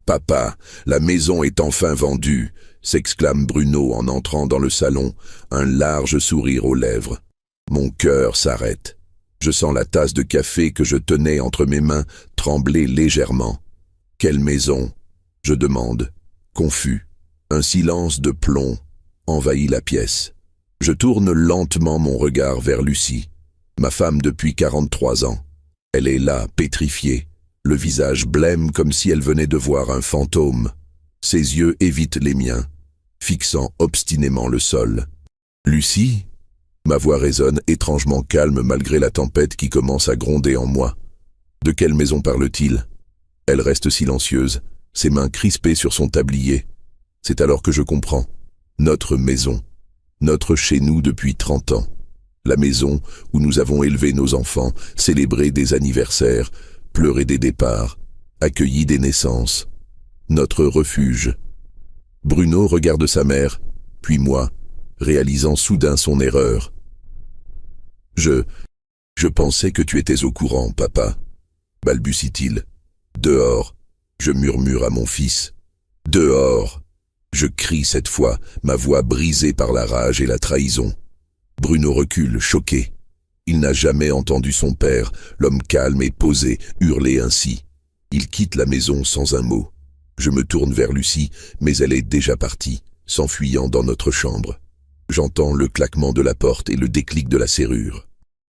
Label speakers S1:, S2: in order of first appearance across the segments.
S1: Papa, la maison est enfin vendue, s'exclame Bruno en entrant dans le salon, un large sourire aux lèvres. Mon cœur s'arrête. Je sens la tasse de café que je tenais entre mes mains trembler légèrement. Quelle maison? Je demande, confus. Un silence de plomb envahit la pièce. Je tourne lentement mon regard vers Lucie, ma femme depuis 43 ans. Elle est là, pétrifiée, le visage blême comme si elle venait de voir un fantôme. Ses yeux évitent les miens, fixant obstinément le sol. « Lucie ?» Ma voix résonne étrangement calme malgré la tempête qui commence à gronder en moi. De quelle maison parle-t-il? Elle reste silencieuse, ses mains crispées sur son tablier. C'est alors que je comprends. Notre maison. Notre chez-nous depuis 30 ans. La maison où nous avons élevé nos enfants, célébré des anniversaires, pleuré des départs, accueilli des naissances. Notre refuge. Bruno regarde sa mère, puis moi, réalisant soudain son erreur. Je pensais que tu étais au courant, papa, balbutie-t-il. Dehors, je murmure à mon fils. Dehors. Je crie cette fois, ma voix brisée par la rage et la trahison. Bruno recule, choqué. Il n'a jamais entendu son père, l'homme calme et posé, hurler ainsi. Il quitte la maison sans un mot. Je me tourne vers Lucie, mais elle est déjà partie, s'enfuyant dans notre chambre. J'entends le claquement de la porte et le déclic de la serrure.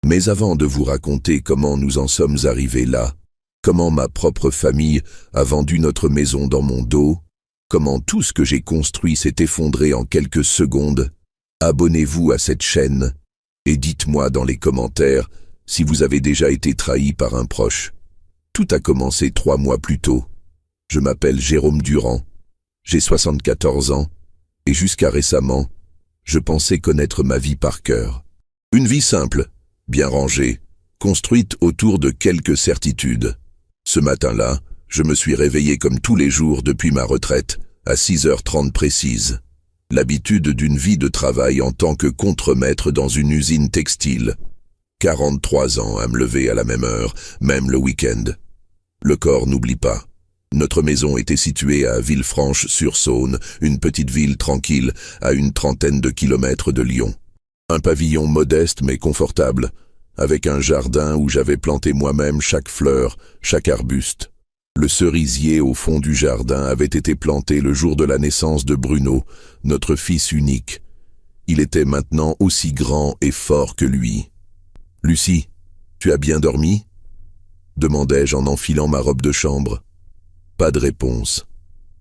S1: Mais avant de vous raconter comment nous en sommes arrivés là, comment ma propre famille a vendu notre maison dans mon dos, comment tout ce que j'ai construit s'est effondré en quelques secondes, abonnez-vous à cette chaîne et dites-moi dans les commentaires si vous avez déjà été trahi par un proche. Tout a commencé 3 mois plus tôt. Je m'appelle Jérôme Durand, j'ai 74 ans et jusqu'à récemment, je pensais connaître ma vie par cœur. Une vie simple, bien rangée, construite autour de quelques certitudes. Ce matin-là, je me suis réveillé comme tous les jours depuis ma retraite, à 6h30 précise. L'habitude d'une vie de travail en tant que contremaître dans une usine textile. 43 ans à me lever à la même heure, même le week-end. Le corps n'oublie pas. Notre maison était située à Villefranche-sur-Saône, une petite ville tranquille, à une 30aine de kilomètres de Lyon. Un pavillon modeste mais confortable, avec un jardin où j'avais planté moi-même chaque fleur, chaque arbuste. Le cerisier au fond du jardin avait été planté le jour de la naissance de Bruno, notre fils unique. Il était maintenant aussi grand et fort que lui. « Lucie, tu as bien dormi ?» demandai-je en enfilant ma robe de chambre. Pas de réponse.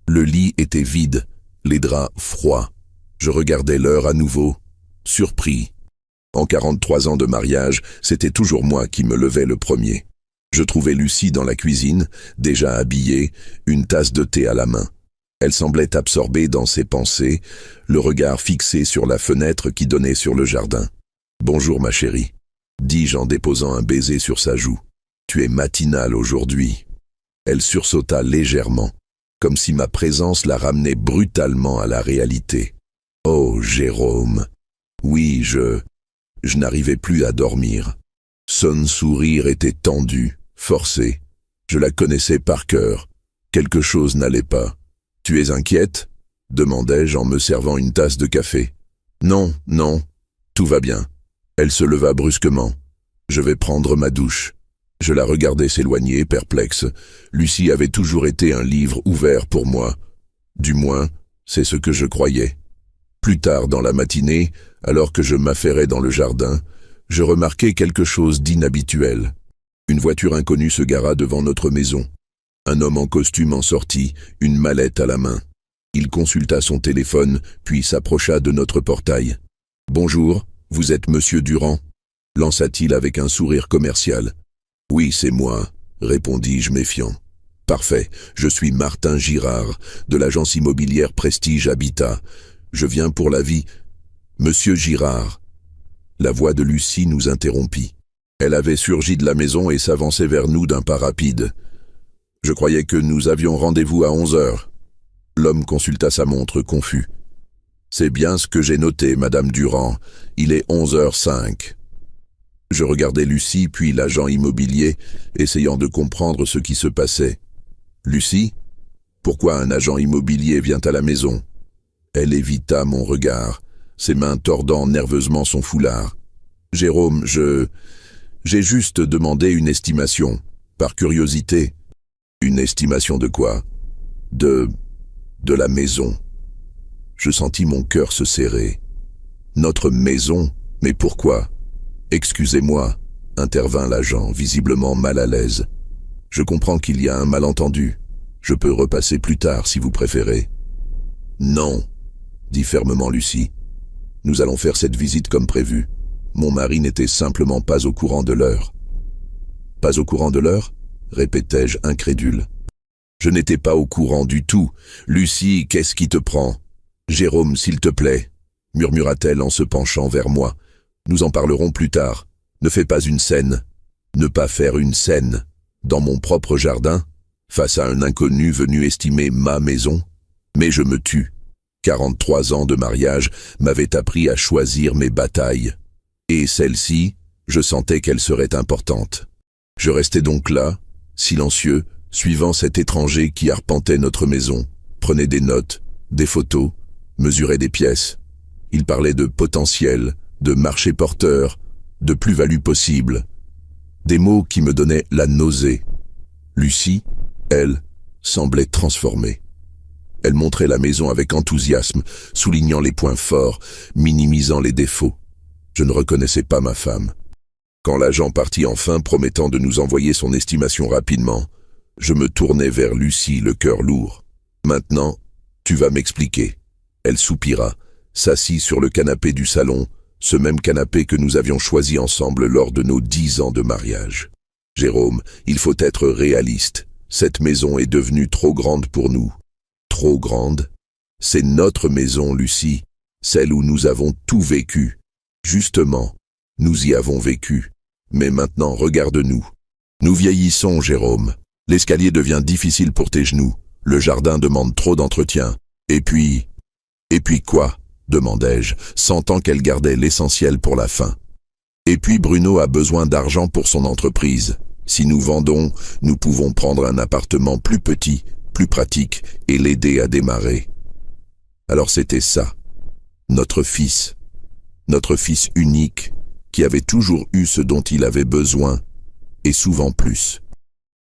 S1: Le lit était vide, les draps froids. Je regardais l'heure à nouveau, surpris. En 43 ans de mariage, c'était toujours moi qui me levais le premier. Je trouvais Lucie dans la cuisine, déjà habillée, une tasse de thé à la main. Elle semblait absorbée dans ses pensées, le regard fixé sur la fenêtre qui donnait sur le jardin. « Bonjour ma chérie », dis-je en déposant un baiser sur sa joue. « Tu es matinale aujourd'hui. » Elle sursauta légèrement, comme si ma présence la ramenait brutalement à la réalité. « Oh, Jérôme !» Oui, je n'arrivais plus à dormir. Son sourire était tendu, forcé. Je la connaissais par cœur. Quelque chose n'allait pas. « Tu es inquiète ?» demandai-je en me servant une tasse de café. « Non, non, tout va bien. » Elle se leva brusquement. « Je vais prendre ma douche. » Je la regardais s'éloigner, perplexe. Lucie avait toujours été un livre ouvert pour moi. Du moins, c'est ce que je croyais. Plus tard dans la matinée, alors que je m'affairais dans le jardin, je remarquai quelque chose d'inhabituel. Une voiture inconnue se gara devant notre maison. Un homme en costume en sortit, une mallette à la main. Il consulta son téléphone, puis s'approcha de notre portail. « Bonjour, vous êtes Monsieur Durand ?» lança-t-il avec un sourire commercial. « Oui, c'est moi, » répondis-je méfiant. « Parfait, je suis Martin Girard, de l'agence immobilière Prestige Habitat. Je viens pour l'avis. »« Monsieur Girard !» La voix de Lucie nous interrompit. Elle avait surgi de la maison et s'avançait vers nous d'un pas rapide. « Je croyais que nous avions rendez-vous à 11h. » L'homme consulta sa montre, confus. « C'est bien ce que j'ai noté, Madame Durand. Il est 11h05. » Je regardais Lucie, puis l'agent immobilier, essayant de comprendre ce qui se passait. « Lucie ?» Pourquoi un agent immobilier vient à la maison? Elle évita mon regard, ses mains tordant nerveusement son foulard. Jérôme, j'ai juste demandé une estimation, par curiosité. Une estimation de quoi? De la maison. Je sentis mon cœur se serrer. Notre maison? Mais pourquoi? Excusez-moi, intervint l'agent, visiblement mal à l'aise. Je comprends qu'il y a un malentendu. Je peux repasser plus tard si vous préférez. Non, dit fermement Lucie. Nous allons faire cette visite comme prévu. Mon mari n'était simplement pas au courant de l'heure. Pas au courant de l'heure? Répétai-je incrédule. Je n'étais pas au courant du tout. Lucie, qu'est-ce qui te prend? Jérôme, s'il te plaît, murmura-t-elle en se penchant vers moi. Nous en parlerons plus tard. Ne fais pas une scène. Ne pas faire une scène. Dans mon propre jardin, face à un inconnu venu estimer ma maison. Mais je me tue. 43 ans de mariage m'avaient appris à choisir mes batailles. Et celle-ci, je sentais qu'elle serait importante. Je restais donc là, silencieux, suivant cet étranger qui arpentait notre maison, prenait des notes, des photos, mesurait des pièces. Il parlait de potentiel, de marché porteur, de plus-value possible. Des mots qui me donnaient la nausée. Lucie, elle, semblait transformée. Elle montrait la maison avec enthousiasme, soulignant les points forts, minimisant les défauts. Je ne reconnaissais pas ma femme. Quand l'agent partit enfin, promettant de nous envoyer son estimation rapidement, je me tournai vers Lucie, le cœur lourd. Maintenant, tu vas m'expliquer. Elle soupira, s'assit sur le canapé du salon, ce même canapé que nous avions choisi ensemble lors de nos 10 ans de mariage. Jérôme, il faut être réaliste. Cette maison est devenue trop grande pour nous. Trop grande? C'est notre maison, Lucie, celle où nous avons tout vécu. Justement, nous y avons vécu. Mais maintenant, regarde-nous. Nous vieillissons, Jérôme. L'escalier devient difficile pour tes genoux. Le jardin demande trop d'entretien. Et puis quoi? Demandai-je, sentant qu'elle gardait l'essentiel pour la fin. Et puis Bruno a besoin d'argent pour son entreprise. Si nous vendons, nous pouvons prendre un appartement plus petit, plus pratique et l'aider à démarrer. Alors c'était ça. Notre fils unique, qui avait toujours eu ce dont il avait besoin, et souvent plus.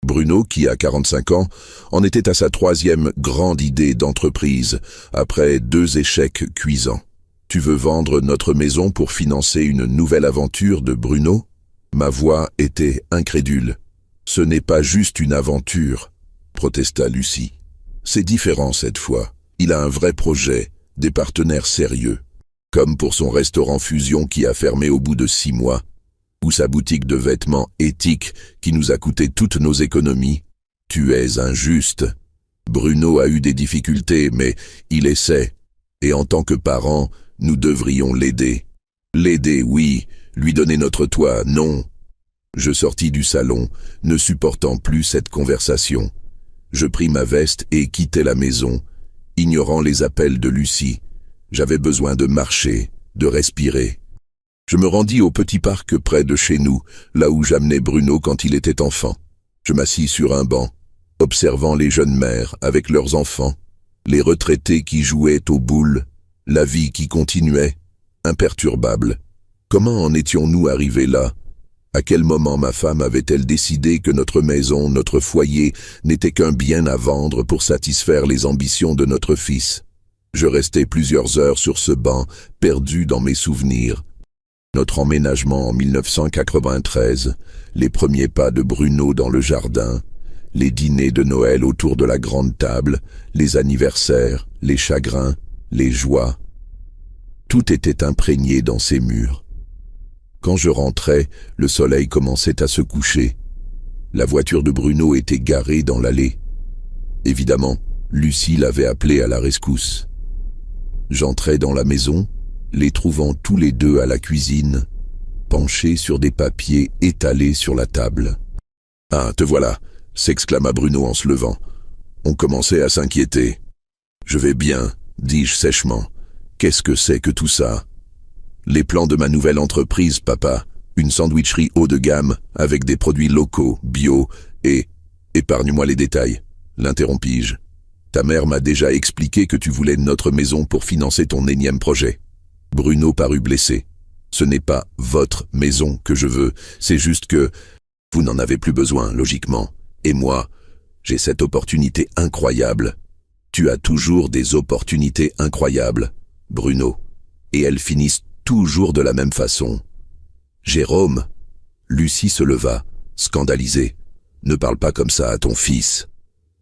S1: Bruno, qui a 45 ans, en était à sa 3e grande idée d'entreprise, après 2 échecs cuisants. Tu veux vendre notre maison pour financer une nouvelle aventure de Bruno? Ma voix était incrédule. Ce n'est pas juste une aventure, protesta Lucie. C'est différent cette fois. Il a un vrai projet, des partenaires sérieux. Comme pour son restaurant Fusion qui a fermé au bout de 6 mois, ou sa boutique de vêtements éthiques qui nous a coûté toutes nos économies. Tu es injuste. Bruno a eu des difficultés, mais il essaie. Et en tant que parents, nous devrions l'aider. L'aider, oui, lui donner notre toit, non. Je sortis du salon, ne supportant plus cette conversation. Je pris ma veste et quittai la maison, ignorant les appels de Lucie. J'avais besoin de marcher, de respirer. Je me rendis au petit parc près de chez nous, là où j'amenais Bruno quand il était enfant. Je m'assis sur un banc, observant les jeunes mères avec leurs enfants, les retraités qui jouaient aux boules, la vie qui continuait, imperturbable. Comment en étions-nous arrivés là? À quel moment ma femme avait-elle décidé que notre maison, notre foyer, n'était qu'un bien à vendre pour satisfaire les ambitions de notre fils? Je restai plusieurs heures sur ce banc, perdu dans mes souvenirs. Notre emménagement en 1993, les premiers pas de Bruno dans le jardin, les dîners de Noël autour de la grande table, les anniversaires, les chagrins, les joies. Tout était imprégné dans ces murs. Quand je rentrais, le soleil commençait à se coucher. La voiture de Bruno était garée dans l'allée. Évidemment, Lucie l'avait appelé à la rescousse. J'entrai dans la maison, les trouvant tous les deux à la cuisine, penchés sur des papiers étalés sur la table. « Ah, te voilà !» s'exclama Bruno en se levant. On commençait à s'inquiéter. « Je vais bien », dis-je sèchement. « Qu'est-ce que c'est que tout ça ?»« Les plans de ma nouvelle entreprise, papa. Une sandwicherie haut de gamme, avec des produits locaux, bio, et... Épargne-moi les détails, l'interrompis-je. Ta mère m'a déjà expliqué que tu voulais notre maison pour financer ton énième projet. Bruno parut blessé. Ce n'est pas votre maison que je veux, c'est juste que vous n'en avez plus besoin, logiquement. Et moi, j'ai cette opportunité incroyable. Tu as toujours des opportunités incroyables, Bruno. Et elles finissent toujours de la même façon. Jérôme, Lucie se leva, scandalisée. Ne parle pas comme ça à ton fils.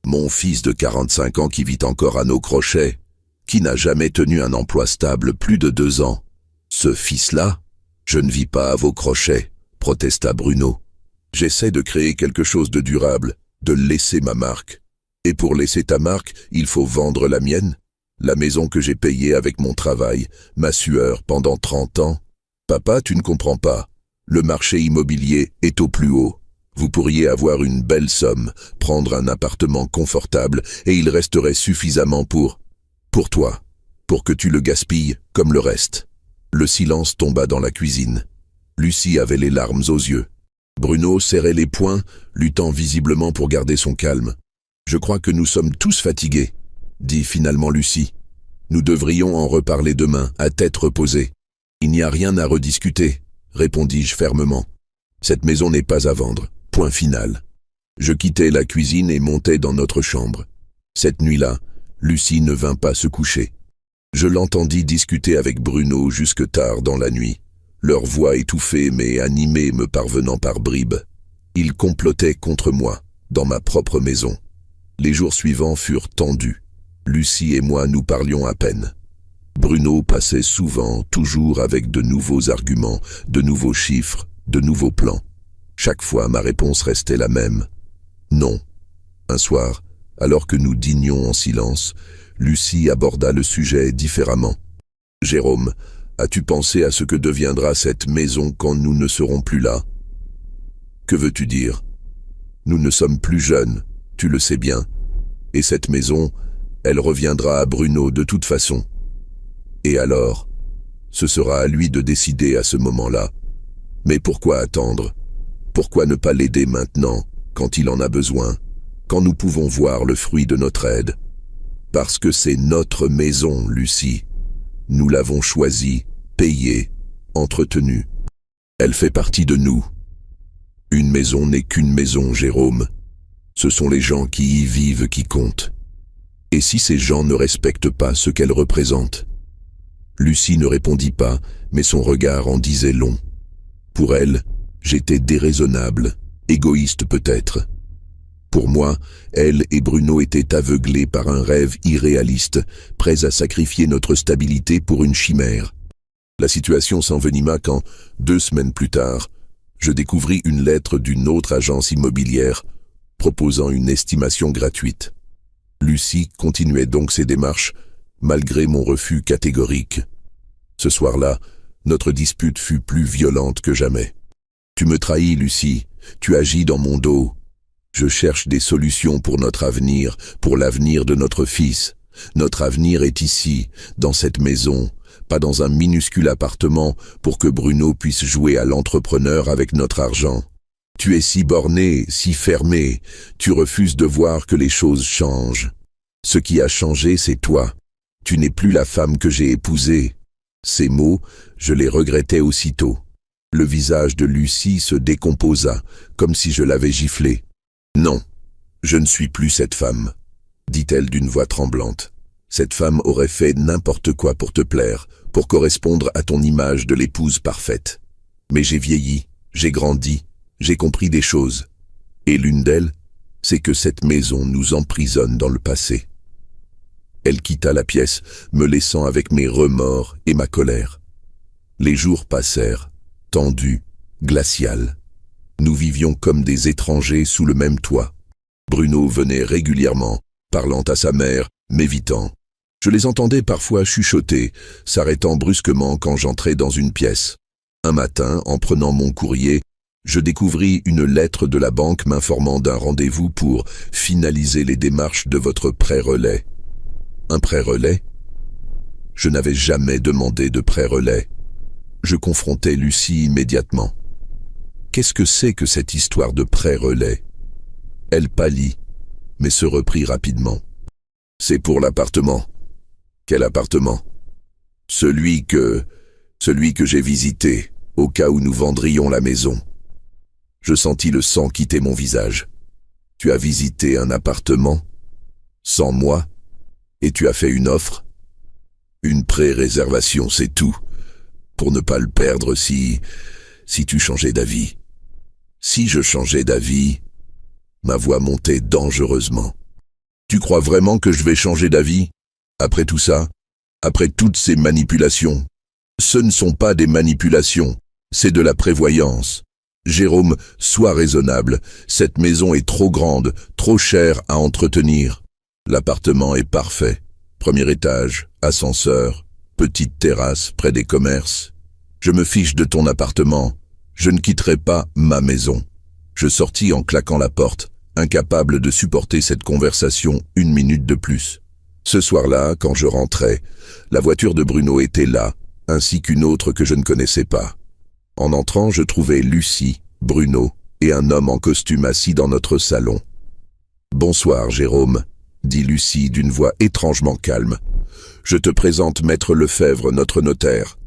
S1: Mon fils de 45 ans qui vit encore à nos crochets, qui n'a jamais tenu un emploi stable plus de 2 ans. Ce fils-là, je ne vis pas à vos crochets, protesta Bruno. J'essaie de créer quelque chose de durable, de laisser ma marque. Et pour laisser ta marque, il faut vendre la mienne, la maison que j'ai payée avec mon travail, ma sueur pendant 30 ans. Papa, tu ne comprends pas. Le marché immobilier est au plus haut. Vous pourriez avoir une belle somme, prendre un appartement confortable et il resterait suffisamment pour toi, pour que tu le gaspilles comme le reste. Le silence tomba dans la cuisine. Lucie avait les larmes aux yeux. Bruno serrait les poings, luttant visiblement pour garder son calme. « Je crois que nous sommes tous fatigués », dit finalement Lucie. « Nous devrions en reparler demain, à tête reposée. »« Il n'y a rien à rediscuter », répondis-je fermement. « Cette maison n'est pas à vendre. Point final. » Je quittai la cuisine et montai dans notre chambre. Cette nuit-là, Lucie ne vint pas se coucher. Je l'entendis discuter avec Bruno jusque tard dans la nuit, leur voix étouffée mais animée me parvenant par bribes. Ils complotaient contre moi, dans ma propre maison. Les jours suivants furent tendus. Lucie et moi nous parlions à peine. Bruno passait souvent, toujours avec de nouveaux arguments, de nouveaux chiffres, de nouveaux plans. Chaque fois, ma réponse restait la même. Non. Un soir, alors que nous dînions en silence, Lucie aborda le sujet différemment. « Jérôme, as-tu pensé à ce que deviendra cette maison quand nous ne serons plus là ? » « Que veux-tu dire ? Nous ne sommes plus jeunes, tu le sais bien. Et cette maison, elle reviendra à Bruno de toute façon. Et alors, ce sera à lui de décider à ce moment-là. Mais pourquoi attendre ? Pourquoi ne pas l'aider maintenant, quand il en a besoin, quand nous pouvons voir le fruit de notre aide ? Parce que c'est notre maison, Lucie. Nous l'avons choisie, payée, entretenue. Elle fait partie de nous. Une maison n'est qu'une maison, Jérôme. Ce sont les gens qui y vivent qui comptent. Et si ces gens ne respectent pas ce qu'elle représente ? Lucie ne répondit pas, mais son regard en disait long. Pour elle, j'étais déraisonnable, égoïste peut-être. Pour moi, elle et Bruno étaient aveuglés par un rêve irréaliste, prêts à sacrifier notre stabilité pour une chimère. La situation s'envenima quand, 2 semaines plus tard, je découvris une lettre d'une autre agence immobilière proposant une estimation gratuite. Lucie continuait donc ses démarches, malgré mon refus catégorique. Ce soir-là, notre dispute fut plus violente que jamais. « Tu me trahis, Lucie, tu agis dans mon dos. Je cherche des solutions pour notre avenir, pour l'avenir de notre fils. Notre avenir est ici, dans cette maison, pas dans un minuscule appartement pour que Bruno puisse jouer à l'entrepreneur avec notre argent. Tu es si borné, si fermé, tu refuses de voir que les choses changent. Ce qui a changé, c'est toi. Tu n'es plus la femme que j'ai épousée. » Ces mots, je les regrettais aussitôt. Le visage de Lucie se décomposa, comme si je l'avais giflée. « Non, je ne suis plus cette femme, » dit-elle d'une voix tremblante. « Cette femme aurait fait n'importe quoi pour te plaire, pour correspondre à ton image de l'épouse parfaite. Mais j'ai vieilli, j'ai grandi, j'ai compris des choses. Et l'une d'elles, c'est que cette maison nous emprisonne dans le passé. » Elle quitta la pièce, me laissant avec mes remords et ma colère. Les jours passèrent, tendus, glacials. Nous vivions comme des étrangers sous le même toit. Bruno venait régulièrement, parlant à sa mère, m'évitant. Je les entendais parfois chuchoter, s'arrêtant brusquement quand j'entrais dans une pièce. Un matin, en prenant mon courrier, je découvris une lettre de la banque m'informant d'un rendez-vous pour finaliser les démarches de votre prêt relais. Un prêt relais ? Je n'avais jamais demandé de prêt relais. Je confrontai Lucie immédiatement. Qu'est-ce que c'est que cette histoire de prêt relais ? Elle pâlit, mais se reprit rapidement. C'est pour l'appartement. Quel appartement? Celui que j'ai visité, au cas où nous vendrions la maison. Je sentis le sang quitter mon visage. Tu as visité un appartement? Sans moi? Et tu as fait une offre? Une pré-réservation, c'est tout. Pour ne pas le perdre si tu changeais d'avis. Si je changeais d'avis, ma voix montait dangereusement. Tu crois vraiment que je vais changer d'avis? Après tout ça? Après toutes ces manipulations? Ce ne sont pas des manipulations, c'est de la prévoyance. Jérôme, sois raisonnable. Cette maison est trop grande, trop chère à entretenir. L'appartement est parfait. Premier étage, ascenseur, petite terrasse près des commerces. Je me fiche de ton appartement. Je ne quitterai pas ma maison. Je sortis en claquant la porte, incapable de supporter cette conversation une minute de plus. Ce soir-là, quand je rentrais, la voiture de Bruno était là, ainsi qu'une autre que je ne connaissais pas. En entrant, je trouvais Lucie, Bruno et un homme en costume assis dans notre salon. « Bonsoir, Jérôme », dit Lucie d'une voix étrangement calme. « Je te présente Maître Lefebvre, notre notaire. »«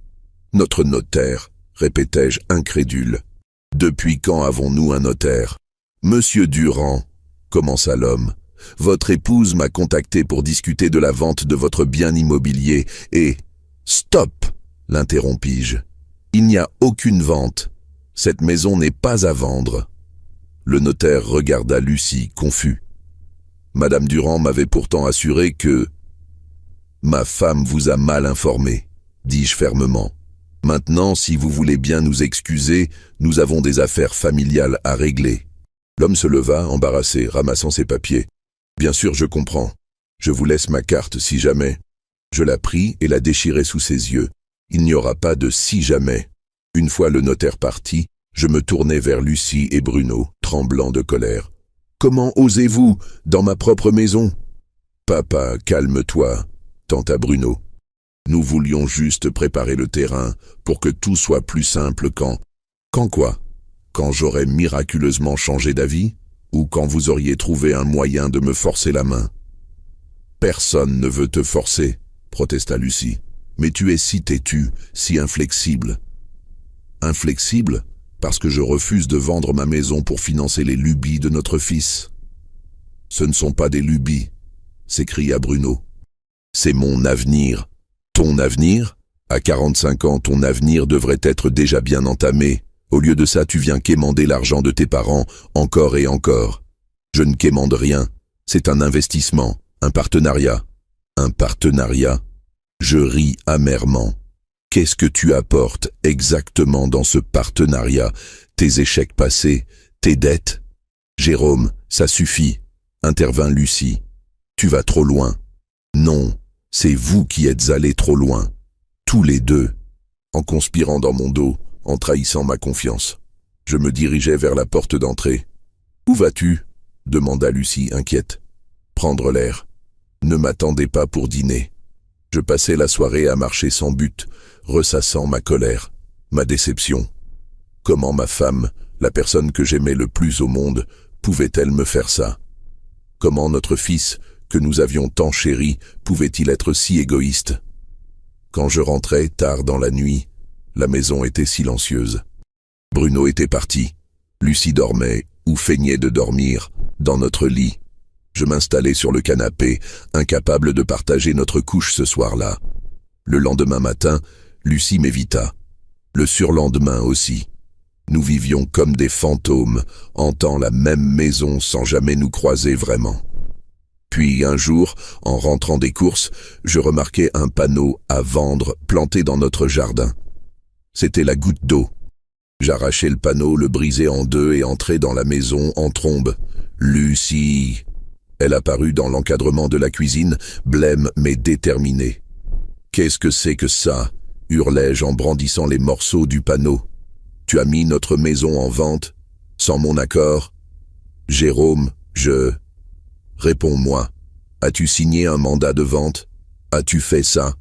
S1: Notre notaire », répétai-je incrédule. « Depuis quand avons-nous un notaire ?»« Monsieur Durand, » commença l'homme. « Votre épouse m'a contacté pour discuter de la vente de votre bien immobilier et... »« Stop !» l'interrompis-je. « Il n'y a aucune vente. Cette maison n'est pas à vendre. » Le notaire regarda Lucie, confus. « Madame Durand m'avait pourtant assuré que... » « Ma femme vous a mal informé, dis-je fermement. Maintenant, si vous voulez bien nous excuser, nous avons des affaires familiales à régler. » L'homme se leva, embarrassé, ramassant ses papiers. « Bien sûr, je comprends. Je vous laisse ma carte si jamais. » Je la pris et la déchirai sous ses yeux. Il n'y aura pas de si jamais. Une fois le notaire parti, je me tournai vers Lucie et Bruno, tremblant de colère. « Comment osez-vous, dans ma propre maison ?»« Papa, calme-toi, » tenta Bruno. « Nous voulions juste préparer le terrain pour que tout soit plus simple quand... » « Quand quoi? Quand j'aurais miraculeusement changé d'avis? Ou quand vous auriez trouvé un moyen de me forcer la main? »« Personne ne veut te forcer, » protesta Lucie. « Mais tu es si têtu, si inflexible. »« Inflexible? Parce que je refuse de vendre ma maison pour financer les lubies de notre fils. »« Ce ne sont pas des lubies, » s'écria Bruno. « C'est mon avenir. »« Ton avenir? À 45 ans, ton avenir devrait être déjà bien entamé. Au lieu de ça, tu viens quémander l'argent de tes parents, encore et encore. Je ne quémande rien. C'est un investissement, un partenariat. » « Un partenariat? » Je ris amèrement. « Qu'est-ce que tu apportes exactement dans ce partenariat? Tes échecs passés? Tes dettes? »« Jérôme, ça suffit, » intervint Lucie. « Tu vas trop loin. »« Non, c'est vous qui êtes allés trop loin. Tous les deux. » En conspirant dans mon dos, en trahissant ma confiance. Je me dirigeais vers la porte d'entrée. « Où vas-tu » demanda Lucie inquiète. « Prendre l'air. Ne m'attendez pas pour dîner. » Je passais la soirée à marcher sans but, ressassant ma colère, ma déception. Comment ma femme, la personne que j'aimais le plus au monde, pouvait-elle me faire ça? Comment notre fils, que nous avions tant chéri, pouvait-il être si égoïste? Quand je rentrais tard dans la nuit, la maison était silencieuse. Bruno était parti. Lucie dormait, ou feignait de dormir, dans notre lit. Je m'installai sur le canapé, incapable de partager notre couche ce soir-là. Le lendemain matin, Lucie m'évita. Le surlendemain aussi. Nous vivions comme des fantômes, hantant la même maison sans jamais nous croiser vraiment. Puis un jour, en rentrant des courses, je remarquai un panneau à vendre planté dans notre jardin. C'était la goutte d'eau. J'arrachai le panneau, le brisai en deux et entrai dans la maison en trombe. « Lucie !» Elle apparut dans l'encadrement de la cuisine, blême mais déterminée. « Qu'est-ce que c'est que ça ?» hurlai-je en brandissant les morceaux du panneau. « Tu as mis notre maison en vente, sans mon accord ? Jérôme, je... Réponds-moi, as-tu signé un mandat de vente? As-tu fait ça ?»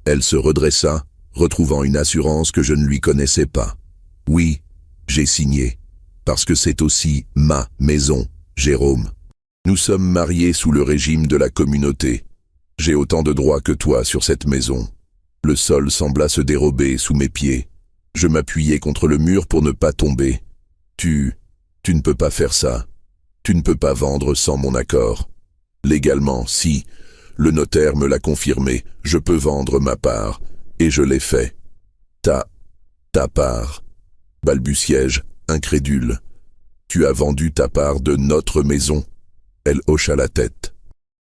S1: Elle se redressa, retrouvant une assurance que je ne lui connaissais pas. « Oui, j'ai signé, parce que c'est aussi ma maison, Jérôme. » Nous sommes mariés sous le régime de la communauté. J'ai autant de droits que toi sur cette maison. Le sol sembla se dérober sous mes pieds. Je m'appuyais contre le mur pour ne pas tomber. Tu ne peux pas faire ça. Tu ne peux pas vendre sans mon accord. Légalement, si. Le notaire me l'a confirmé. Je peux vendre ma part. Et je l'ai fait. Ta part. Balbutiai-je, incrédule. Tu as vendu ta part de notre maison. Elle hocha la tête.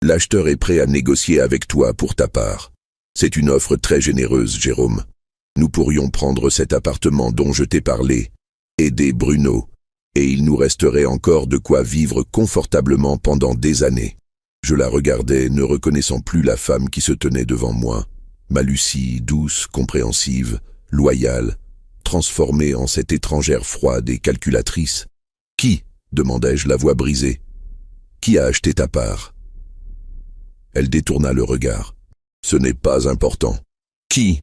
S1: L'acheteur est prêt à négocier avec toi pour ta part. C'est une offre très généreuse, Jérôme. Nous pourrions prendre cet appartement dont je t'ai parlé, aider Bruno, et il nous resterait encore de quoi vivre confortablement pendant des années. Je la regardais, ne reconnaissant plus la femme qui se tenait devant moi, ma Lucie, douce, compréhensive, loyale, transformée en cette étrangère froide et calculatrice. « Qui ?» demandai-je, la voix brisée. « Qui a acheté ta part ?» Elle détourna le regard. « Ce n'est pas important. »« Qui ?»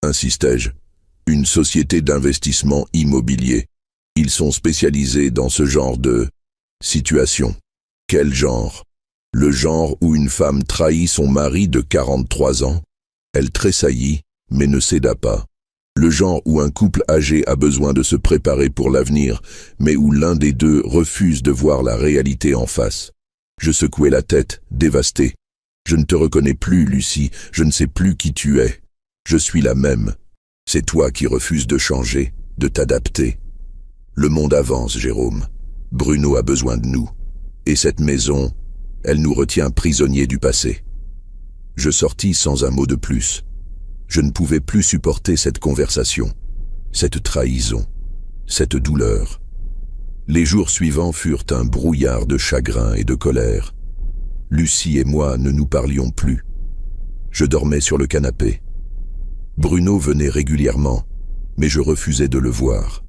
S1: insistai-je. « Une société d'investissement immobilier. Ils sont spécialisés dans ce genre de situation. » « Quel genre ?»« Le genre où une femme trahit son mari de 43 ans. » Elle tressaillit, mais ne céda pas. Le genre où un couple âgé a besoin de se préparer pour l'avenir, mais où l'un des deux refuse de voir la réalité en face. Je secouai la tête, dévasté. Je ne te reconnais plus, Lucie, je ne sais plus qui tu es. Je suis la même. C'est toi qui refuses de changer, de t'adapter. Le monde avance, Jérôme. Bruno a besoin de nous. Et cette maison, elle nous retient prisonniers du passé. Je sortis sans un mot de plus. Je ne pouvais plus supporter cette conversation, cette trahison, cette douleur. Les jours suivants furent un brouillard de chagrin et de colère. Lucie et moi ne nous parlions plus. Je dormais sur le canapé. Bruno venait régulièrement, mais je refusais de le voir.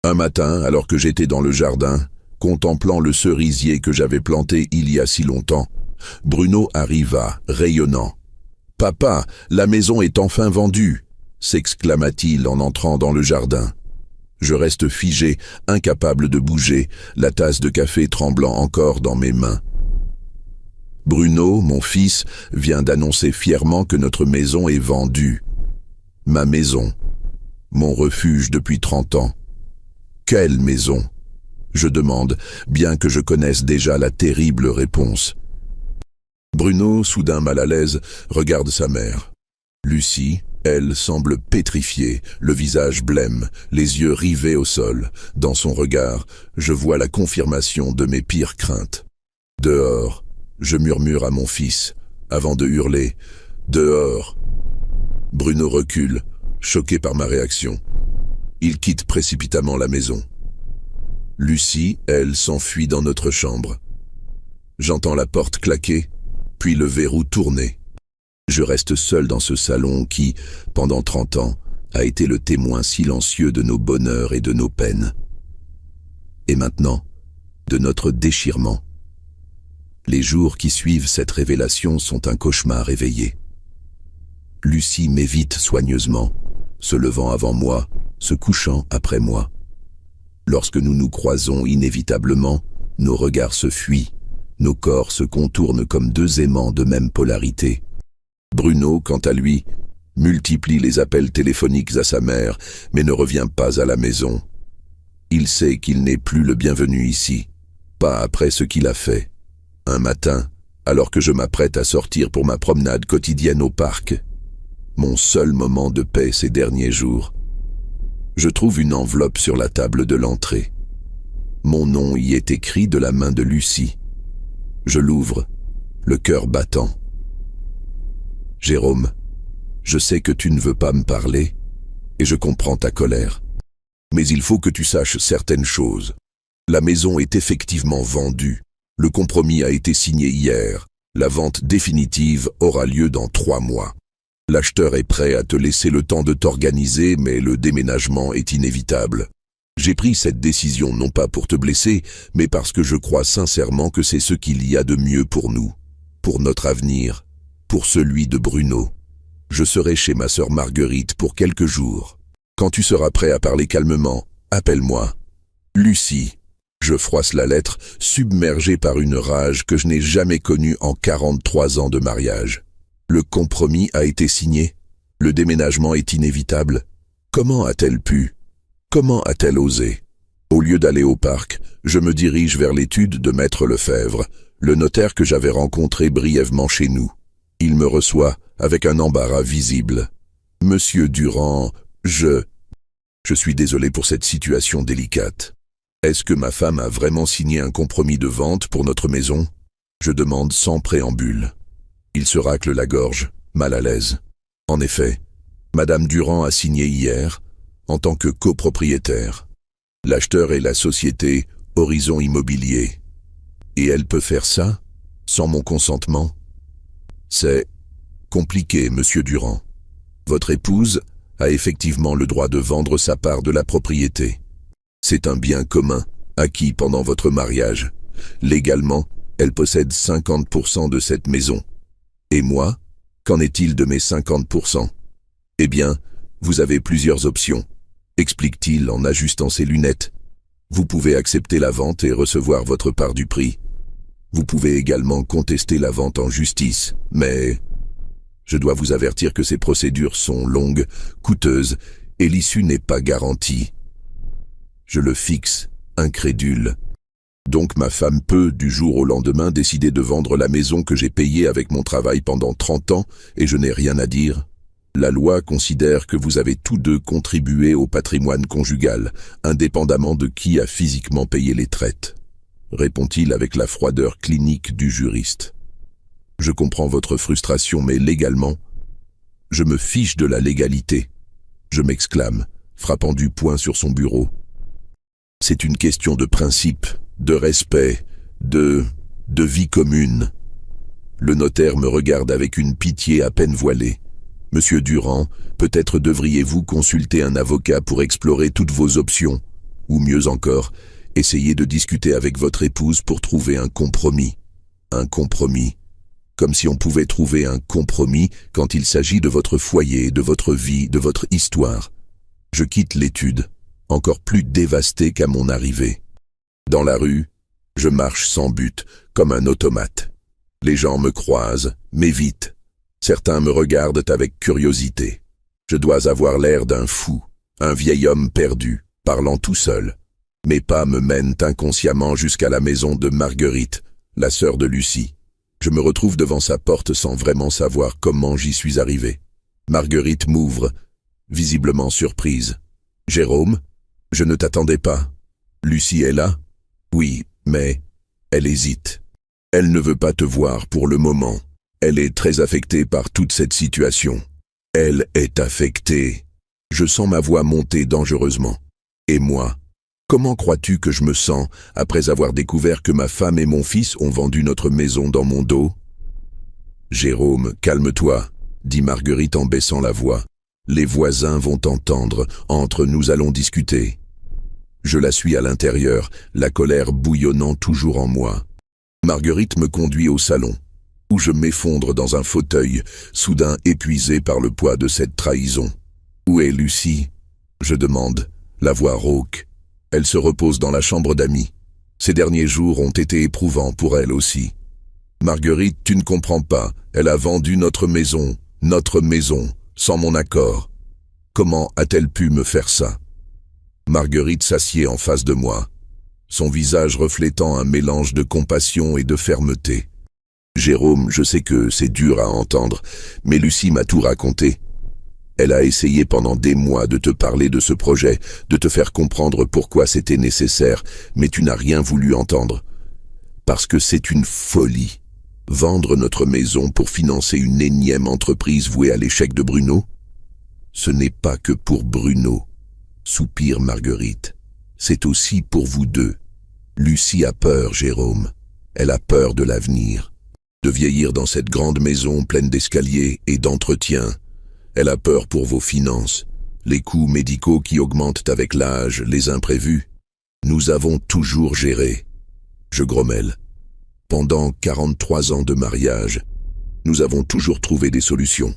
S1: Un matin, alors que j'étais dans le jardin, contemplant le cerisier que j'avais planté il y a si longtemps, Bruno arriva, rayonnant. « Papa, la maison est enfin vendue !» s'exclama-t-il en entrant dans le jardin. Je reste figé, incapable de bouger, la tasse de café tremblant encore dans mes mains. Bruno, mon fils, vient d'annoncer fièrement que notre maison est vendue. Ma maison. Mon refuge depuis 30 ans. Quelle maison ? Je demande, bien que je connaisse déjà la terrible réponse. Bruno, soudain mal à l'aise, regarde sa mère. Lucie, elle, semble pétrifiée, le visage blême, les yeux rivés au sol. Dans son regard, je vois la confirmation de mes pires craintes. Dehors, je murmure à mon fils, avant de hurler. Dehors. Bruno recule, choqué par ma réaction. Il quitte précipitamment la maison. Lucie, elle, s'enfuit dans notre chambre. J'entends la porte claquer, puis le verrou tourner. Je reste seul dans ce salon qui, pendant 30 ans, a été le témoin silencieux de nos bonheurs et de nos peines. Et maintenant, de notre déchirement. Les jours qui suivent cette révélation sont un cauchemar éveillé. Lucie m'évite soigneusement, se levant avant moi, se couchant après moi. Lorsque nous nous croisons inévitablement, nos regards se fuient, nos corps se contournent comme deux aimants de même polarité. Bruno, quant à lui, multiplie les appels téléphoniques à sa mère, mais ne revient pas à la maison. Il sait qu'il n'est plus le bienvenu ici, pas après ce qu'il a fait. Un matin, alors que je m'apprête à sortir pour ma promenade quotidienne au parc, mon seul moment de paix ces derniers jours, je trouve une enveloppe sur la table de l'entrée. Mon nom y est écrit de la main de Lucie. Je l'ouvre, le cœur battant. Jérôme, je sais que tu ne veux pas me parler, et je comprends ta colère. Mais il faut que tu saches certaines choses. La maison est effectivement vendue. Le compromis a été signé hier. La vente définitive aura lieu dans 3 mois. L'acheteur est prêt à te laisser le temps de t'organiser, mais le déménagement est inévitable. J'ai pris cette décision non pas pour te blesser, mais parce que je crois sincèrement que c'est ce qu'il y a de mieux pour nous, pour notre avenir, pour celui de Bruno. Je serai chez ma sœur Marguerite pour quelques jours. Quand tu seras prêt à parler calmement, appelle-moi. Lucie. Je froisse la lettre, submergé par une rage que je n'ai jamais connue en 43 ans de mariage. Le compromis a été signé. Le déménagement est inévitable. Comment a-t-elle pu? Comment a-t-elle osé? Au lieu d'aller au parc, je me dirige vers l'étude de Maître Lefebvre, le notaire que j'avais rencontré brièvement chez nous. Il me reçoit avec un embarras visible. « Monsieur Durand, je suis désolé pour cette situation délicate. Est-ce que ma femme a vraiment signé un compromis de vente pour notre maison ?» Je demande sans préambule. Il se racle la gorge, mal à l'aise. En effet, Madame Durand a signé hier, en tant que copropriétaire. L'acheteur est la société Horizon Immobilier. Et elle peut faire ça, sans mon consentement? C'est compliqué, Monsieur Durand. Votre épouse a effectivement le droit de vendre sa part de la propriété. C'est un bien commun, acquis pendant votre mariage. Légalement, elle possède 50% de cette maison. Et moi, qu'en est-il de mes 50%? Eh bien, vous avez plusieurs options, explique-t-il en ajustant ses lunettes. Vous pouvez accepter la vente et recevoir votre part du prix. Vous pouvez également contester la vente en justice, mais je dois vous avertir que ces procédures sont longues, coûteuses, et l'issue n'est pas garantie. Je le fixe, incrédule. Donc ma femme peut, du jour au lendemain, décider de vendre la maison que j'ai payée avec mon travail pendant 30 ans et je n'ai rien à dire. La loi considère que vous avez tous deux contribué au patrimoine conjugal, indépendamment de qui a physiquement payé les traites, répond-il avec la froideur clinique du juriste. Je comprends votre frustration, mais légalement, je me fiche de la légalité. Je m'exclame, frappant du poing sur son bureau. C'est une question de principe, de respect, de vie commune. Le notaire me regarde avec une pitié à peine voilée. Monsieur Durand, peut-être devriez-vous consulter un avocat pour explorer toutes vos options, ou mieux encore, essayer de discuter avec votre épouse pour trouver un compromis. Un compromis. Comme si on pouvait trouver un compromis quand il s'agit de votre foyer, de votre vie, de votre histoire. Je quitte l'étude, encore plus dévasté qu'à mon arrivée. Dans la rue, je marche sans but, comme un automate. Les gens me croisent, m'évitent. Certains me regardent avec curiosité. Je dois avoir l'air d'un fou, un vieil homme perdu, parlant tout seul. Mes pas me mènent inconsciemment jusqu'à la maison de Marguerite, la sœur de Lucie. Je me retrouve devant sa porte sans vraiment savoir comment j'y suis arrivé. Marguerite m'ouvre, visiblement surprise. « Jérôme, je ne t'attendais pas. Lucie est là? » « Oui, mais… » Elle hésite. Elle ne veut pas te voir pour le moment. Elle est très affectée par toute cette situation. Elle est affectée. Je sens ma voix monter dangereusement. Et moi, comment crois-tu que je me sens après avoir découvert que ma femme et mon fils ont vendu notre maison dans mon dos? Jérôme, calme-toi, dit Marguerite en baissant la voix. Les voisins vont t'entendre, entre nous allons discuter. Je la suis à l'intérieur, la colère bouillonnant toujours en moi. Marguerite me conduit au salon, où je m'effondre dans un fauteuil, soudain épuisé par le poids de cette trahison. « Où est Lucie ?» je demande, la voix rauque. Elle se repose dans la chambre d'amis. Ces derniers jours ont été éprouvants pour elle aussi. « Marguerite, tu ne comprends pas, elle a vendu notre maison, sans mon accord. Comment a-t-elle pu me faire ça ?» Marguerite s'assied en face de moi, son visage reflétant un mélange de compassion et de fermeté. « Jérôme, je sais que c'est dur à entendre, mais Lucie m'a tout raconté. Elle a essayé pendant des mois de te parler de ce projet, de te faire comprendre pourquoi c'était nécessaire, mais tu n'as rien voulu entendre. Parce que c'est une folie. Vendre notre maison pour financer une énième entreprise vouée à l'échec de Bruno? Ce n'est pas que pour Bruno. Soupire Marguerite. C'est aussi pour vous deux. Lucie a peur, Jérôme. Elle a peur de l'avenir. De vieillir dans cette grande maison pleine d'escaliers et d'entretien. Elle a peur pour vos finances, les coûts médicaux qui augmentent avec l'âge, les imprévus. Nous avons toujours géré. Je grommelle. Pendant 43 ans de mariage, nous avons toujours trouvé des solutions,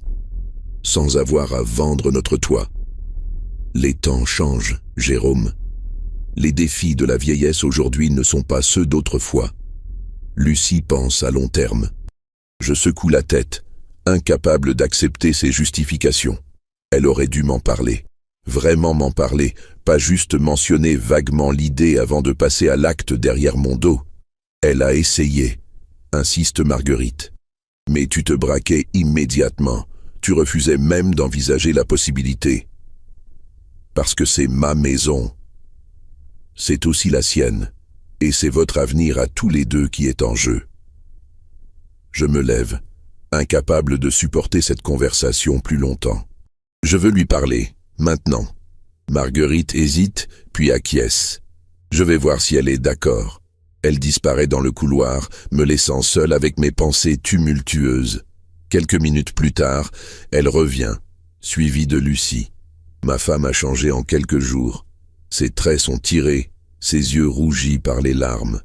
S1: sans avoir à vendre notre toit. Les temps changent, Jérôme. Les défis de la vieillesse aujourd'hui ne sont pas ceux d'autrefois. Lucie pense à long terme. Je secoue la tête, incapable d'accepter ses justifications. Elle aurait dû m'en parler. Vraiment m'en parler, pas juste mentionner vaguement l'idée avant de passer à l'acte derrière mon dos. Elle a essayé, insiste Marguerite. Mais tu te braquais immédiatement. Tu refusais même d'envisager la possibilité. Parce que c'est ma maison. C'est aussi la sienne, et c'est votre avenir à tous les deux qui est en jeu. Je me lève, incapable de supporter cette conversation plus longtemps. Je veux lui parler, maintenant. Marguerite hésite, puis acquiesce. Je vais voir si elle est d'accord. Elle disparaît dans le couloir, me laissant seul avec mes pensées tumultueuses. Quelques minutes plus tard, elle revient, suivie de Lucie. Ma femme a changé en quelques jours. Ses traits sont tirés, ses yeux rougis par les larmes.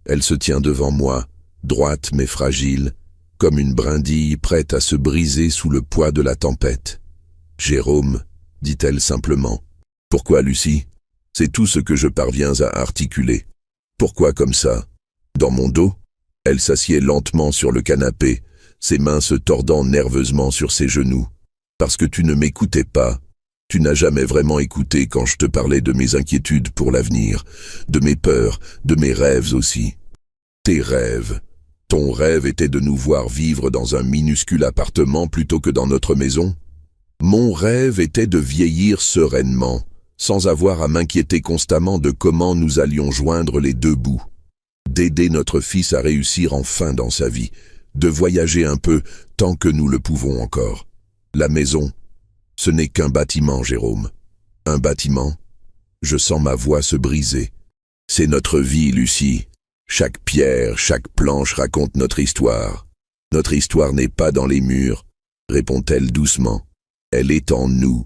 S1: Elle se tient devant moi, droite mais fragile, comme une brindille prête à se briser sous le poids de la tempête. « Jérôme », dit-elle simplement. « Pourquoi, Lucie ? C'est tout ce que je parviens à articuler. Pourquoi comme ça ? Dans mon dos ?» Elle s'assied lentement sur le canapé, ses mains se tordant nerveusement sur ses genoux. « Parce que tu ne m'écoutais pas. Tu n'as jamais vraiment écouté quand je te parlais de mes inquiétudes pour l'avenir, de mes peurs, de mes rêves aussi. Tes rêves. Ton rêve était de nous voir vivre dans un minuscule appartement plutôt que dans notre maison. Mon rêve était de vieillir sereinement, sans avoir à m'inquiéter constamment de comment nous allions joindre les deux bouts. D'aider notre fils à réussir enfin dans sa vie, de voyager un peu tant que nous le pouvons encore. La maison, ce n'est qu'un bâtiment, Jérôme. Un bâtiment. Je sens ma voix se briser. C'est notre vie, Lucie. Chaque pierre, chaque planche raconte notre histoire. Notre histoire n'est pas dans les murs, répond-elle doucement. Elle est en nous,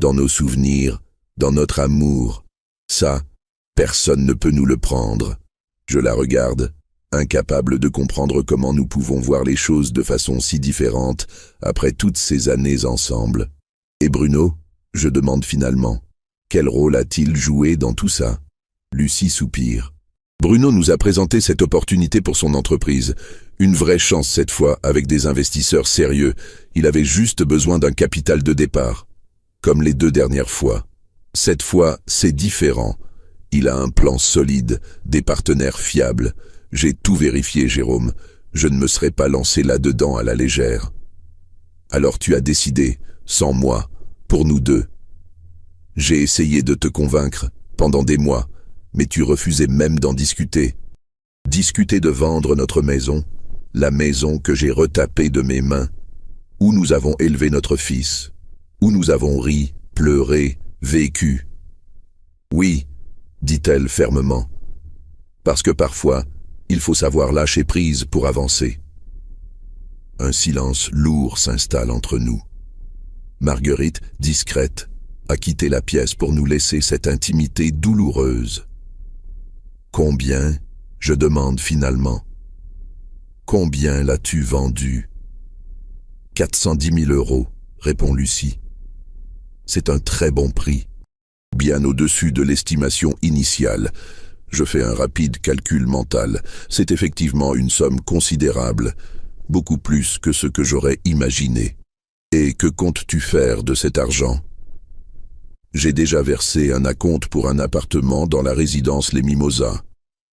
S1: dans nos souvenirs, dans notre amour. Ça, personne ne peut nous le prendre. Je la regarde, incapable de comprendre comment nous pouvons voir les choses de façon si différente après toutes ces années ensemble. Et Bruno, je demande finalement, quel rôle a-t-il joué dans tout ça ? Lucie soupire. Bruno nous a présenté cette opportunité pour son entreprise. Une vraie chance cette fois, avec des investisseurs sérieux. Il avait juste besoin d'un capital de départ. Comme les 2 dernières fois. Cette fois, c'est différent. Il a un plan solide, des partenaires fiables. J'ai tout vérifié, Jérôme. Je ne me serais pas lancé là-dedans à la légère. Alors tu as décidé, sans moi, pour nous deux. J'ai essayé de te convaincre, pendant des mois, mais tu refusais même d'en discuter. Discuter de vendre notre maison, la maison que j'ai retapée de mes mains, où nous avons élevé notre fils, où nous avons ri, pleuré, vécu. Oui, dit-elle fermement, parce que parfois, il faut savoir lâcher prise pour avancer. Un silence lourd s'installe entre nous. Marguerite, discrète, a quitté la pièce pour nous laisser cette intimité douloureuse. Combien, je demande finalement. Combien l'as-tu vendu ? 410 000 €, répond Lucie. C'est un très bon prix, bien au-dessus de l'estimation initiale. Je fais un rapide calcul mental. C'est effectivement une somme considérable, beaucoup plus que ce que j'aurais imaginé. Et que comptes-tu faire de cet argent ? J'ai déjà versé un acompte pour un appartement dans la résidence Les Mimosas.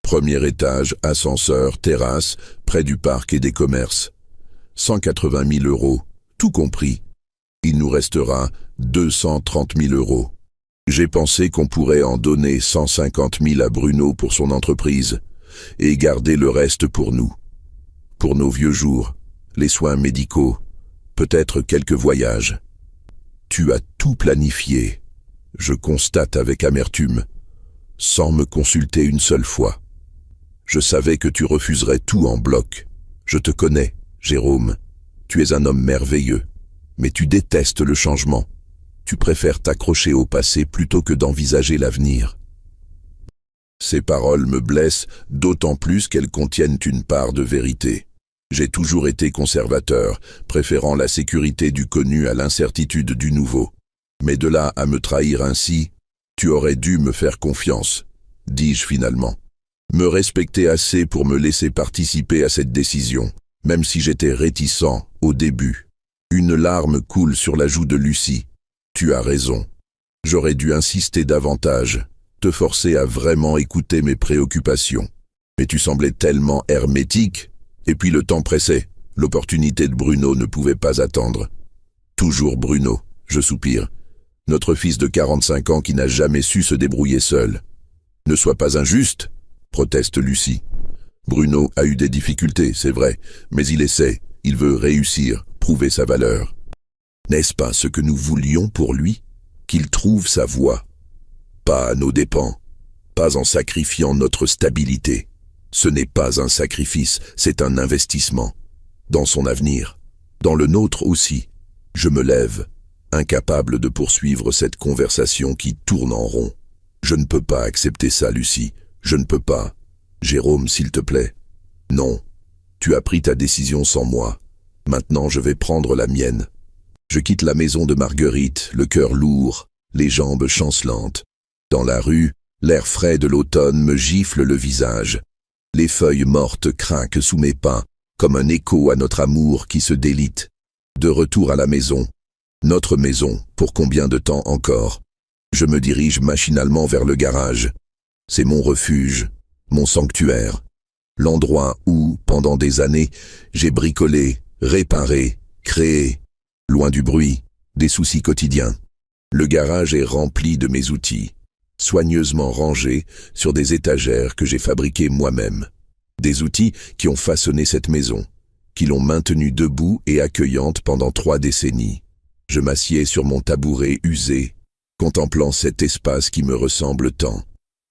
S1: 1er étage, ascenseur, terrasse, près du parc et des commerces. 180 000 €, tout compris. Il nous restera 230 000 €. J'ai pensé qu'on pourrait en donner 150 000 à Bruno pour son entreprise et garder le reste pour nous. Pour nos vieux jours, les soins médicaux, peut-être quelques voyages. Tu as tout planifié, je constate avec amertume, sans me consulter une seule fois. Je savais que tu refuserais tout en bloc. Je te connais, Jérôme. Tu es un homme merveilleux, mais tu détestes le changement. Tu préfères t'accrocher au passé plutôt que d'envisager l'avenir. Ces paroles me blessent, d'autant plus qu'elles contiennent une part de vérité. J'ai toujours été conservateur, préférant la sécurité du connu à l'incertitude du nouveau. Mais de là à me trahir ainsi, tu aurais dû me faire confiance. dis-je finalement. Me respecter assez pour me laisser participer à cette décision, même si j'étais réticent au début. Une larme coule sur la joue de Lucie. Tu as raison. J'aurais dû insister davantage, te forcer à vraiment écouter mes préoccupations. Mais tu semblais tellement hermétique, et puis le temps pressait. L'opportunité de Bruno ne pouvait pas attendre. Toujours Bruno, je soupire. Notre fils de 45 ans qui n'a jamais su se débrouiller seul. Ne sois pas injuste, proteste Lucie. Bruno a eu des difficultés, c'est vrai, mais il essaie, il veut réussir, prouver sa valeur. N'est-ce pas ce que nous voulions pour lui? Qu'il trouve sa voie. Pas à nos dépens, pas en sacrifiant notre stabilité. Ce n'est pas un sacrifice, c'est un investissement. Dans son avenir, dans le nôtre aussi. Je me lève, incapable de poursuivre cette conversation qui tourne en rond. Je ne peux pas accepter ça, Lucie. Je ne peux pas. Jérôme, s'il te plaît. Non. Tu as pris ta décision sans moi. Maintenant, je vais prendre la mienne. Je quitte la maison de Marguerite, le cœur lourd, les jambes chancelantes. Dans la rue, l'air frais de l'automne me gifle le visage. Les feuilles mortes craquent sous mes pas, comme un écho à notre amour qui se délite. De retour à la maison. Notre maison, pour combien de temps encore? Je me dirige machinalement vers le garage. C'est mon refuge, mon sanctuaire. L'endroit où, pendant des années, j'ai bricolé, réparé, créé. Loin du bruit, des soucis quotidiens. Le garage est rempli de mes outils, soigneusement rangés sur des étagères que j'ai fabriquées moi-même. Des outils qui ont façonné cette maison, qui l'ont maintenue debout et accueillante pendant 3 décennies. Je m'assieds sur mon tabouret usé, contemplant cet espace qui me ressemble tant.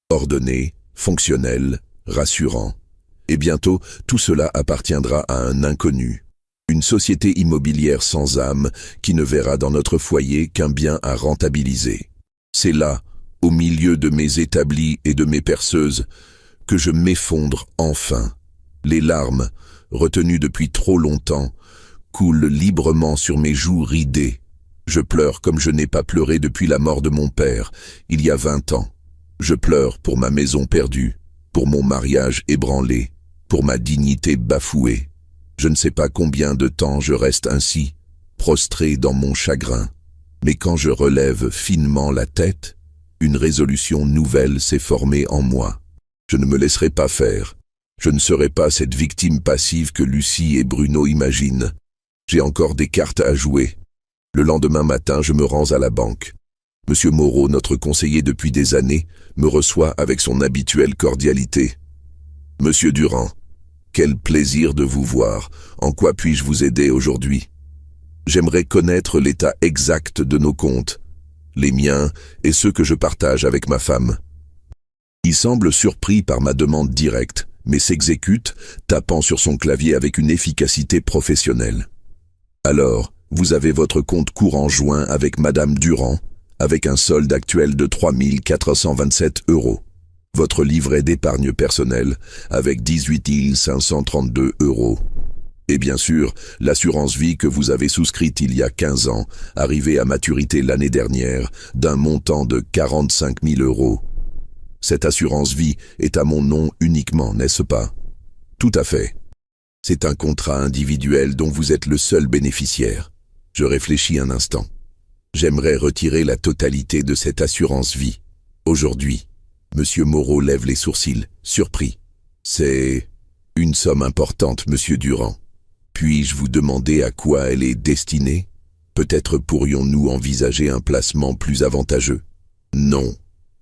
S1: Ordonné, fonctionnel, rassurant. Et bientôt, tout cela appartiendra à un inconnu. Une société immobilière sans âme qui ne verra dans notre foyer qu'un bien à rentabiliser. C'est là, au milieu de mes établis et de mes perceuses, que je m'effondre enfin. Les larmes, retenues depuis trop longtemps, coulent librement sur mes joues ridées. Je pleure comme je n'ai pas pleuré depuis la mort de mon père, il y a 20 ans. Je pleure pour ma maison perdue, pour mon mariage ébranlé, pour ma dignité bafouée. Je ne sais pas combien de temps je reste ainsi, prostré dans mon chagrin. Mais quand je relève finement la tête, une résolution nouvelle s'est formée en moi. Je ne me laisserai pas faire. Je ne serai pas cette victime passive que Lucie et Bruno imaginent. J'ai encore des cartes à jouer. Le lendemain matin, je me rends à la banque. Monsieur Moreau, notre conseiller depuis des années, me reçoit avec son habituelle cordialité. « Monsieur Durand, quel plaisir de vous voir. En quoi puis-je vous aider aujourd'hui? J'aimerais connaître l'état exact de nos comptes, les miens et ceux que je partage avec ma femme. » Il semble surpris par ma demande directe, mais s'exécute, tapant sur son clavier avec une efficacité professionnelle. « Alors, vous avez votre compte courant joint avec Madame Durand, avec un solde actuel de 3 427 €. Votre livret d'épargne personnelle avec 18 532 €. Et bien sûr, l'assurance vie que vous avez souscrite il y a 15 ans, arrivée à maturité l'année dernière, d'un montant de 45 000 €. Cette assurance vie est à mon nom uniquement, n'est-ce pas? Tout à fait. C'est un contrat individuel dont vous êtes le seul bénéficiaire. Je réfléchis un instant. J'aimerais retirer la totalité de cette assurance vie. Aujourd'hui, Monsieur Moreau lève les sourcils, surpris. C'est une somme importante, Monsieur Durand. Puis-je vous demander à quoi elle est destinée? Peut-être pourrions-nous envisager un placement plus avantageux? Non,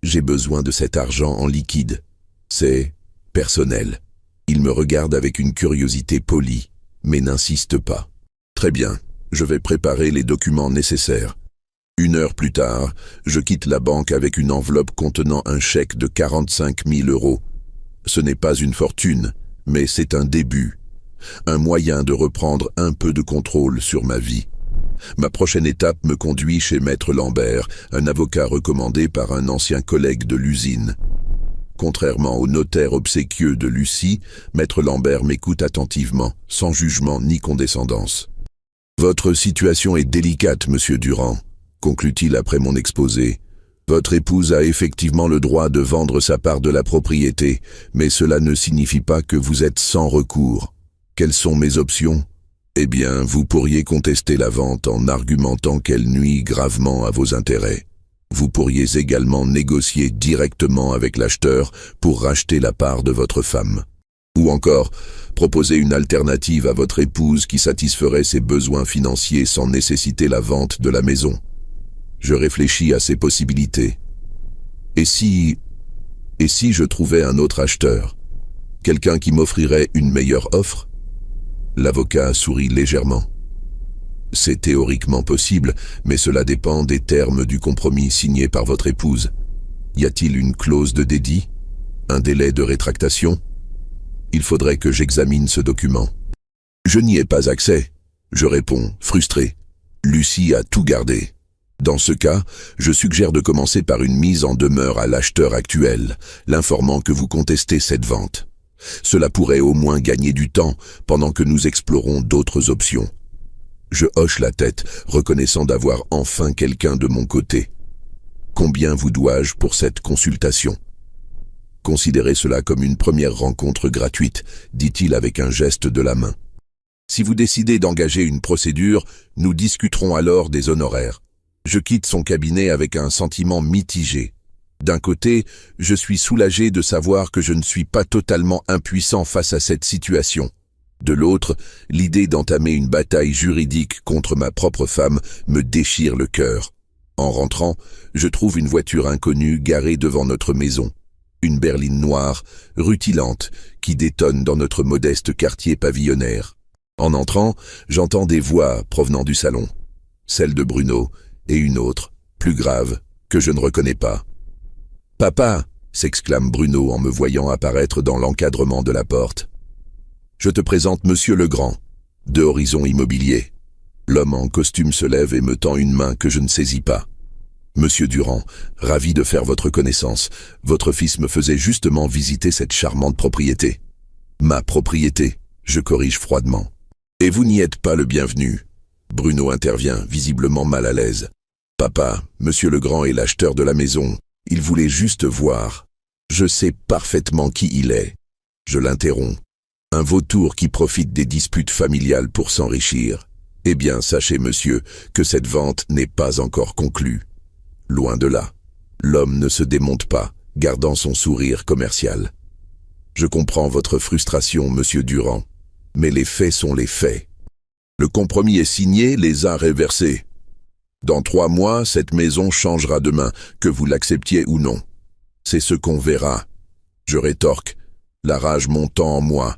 S1: j'ai besoin de cet argent en liquide. C'est personnel. Il me regarde avec une curiosité polie, mais n'insiste pas. Très bien, je vais préparer les documents nécessaires. 1 heure plus tard, je quitte la banque avec une enveloppe contenant un chèque de 45 000 €. Ce n'est pas une fortune, mais c'est un début. Un moyen de reprendre un peu de contrôle sur ma vie. Ma prochaine étape me conduit chez Maître Lambert, un avocat recommandé par un ancien collègue de l'usine. Contrairement au notaire obséquieux de Lucie, Maître Lambert m'écoute attentivement, sans jugement ni condescendance. « Votre situation est délicate, Monsieur Durand, conclut-il après mon exposé. Votre épouse a effectivement le droit de vendre sa part de la propriété, mais cela ne signifie pas que vous êtes sans recours. Quelles sont mes options ? Eh bien, vous pourriez contester la vente en argumentant qu'elle nuit gravement à vos intérêts. Vous pourriez également négocier directement avec l'acheteur pour racheter la part de votre femme. Ou encore, proposer une alternative à votre épouse qui satisferait ses besoins financiers sans nécessiter la vente de la maison. Je réfléchis à ces possibilités. Et si je trouvais un autre acheteur? Quelqu'un qui m'offrirait une meilleure offre? L'avocat sourit légèrement. C'est théoriquement possible, mais cela dépend des termes du compromis signé par votre épouse. Y a-t-il une clause de dédit? Un délai de rétractation? Il faudrait que j'examine ce document. Je n'y ai pas accès, je réponds, frustré. Lucie a tout gardé. Dans ce cas, je suggère de commencer par une mise en demeure à l'acheteur actuel, l'informant que vous contestez cette vente. Cela pourrait au moins gagner du temps pendant que nous explorons d'autres options. Je hoche la tête, reconnaissant d'avoir enfin quelqu'un de mon côté. Combien vous dois-je pour cette consultation? Considérez cela comme une première rencontre gratuite, dit-il avec un geste de la main. Si vous décidez d'engager une procédure, nous discuterons alors des honoraires. Je quitte son cabinet avec un sentiment mitigé. D'un côté, je suis soulagé de savoir que je ne suis pas totalement impuissant face à cette situation. De l'autre, l'idée d'entamer une bataille juridique contre ma propre femme me déchire le cœur. En rentrant, je trouve une voiture inconnue garée devant notre maison. Une berline noire, rutilante, qui détonne dans notre modeste quartier pavillonnaire. En entrant, j'entends des voix provenant du salon. Celle de Bruno et une autre, plus grave, que je ne reconnais pas. « Papa !» s'exclame Bruno en me voyant apparaître dans l'encadrement de la porte. « Je te présente Monsieur Legrand, de Horizon Immobilier. » L'homme en costume se lève et me tend une main que je ne saisis pas. « Monsieur Durand, ravi de faire votre connaissance. Votre fils me faisait justement visiter cette charmante propriété. »« Ma propriété ?» je corrige froidement. « Et vous n'y êtes pas le bienvenu. » Bruno intervient, visiblement mal à l'aise. « Papa, Monsieur Legrand est l'acheteur de la maison. Il voulait juste voir. Je sais parfaitement qui il est. » Je l'interromps. Un vautour qui profite des disputes familiales pour s'enrichir. Eh bien, sachez, monsieur, que cette vente n'est pas encore conclue. Loin de là. L'homme ne se démonte pas, gardant son sourire commercial. Je comprends votre frustration, monsieur Durand, mais les faits sont les faits. Le compromis est signé, les arrêts versés. Dans 3 mois, cette maison changera de main, que vous l'acceptiez ou non. C'est ce qu'on verra. Je rétorque, la rage montant en moi.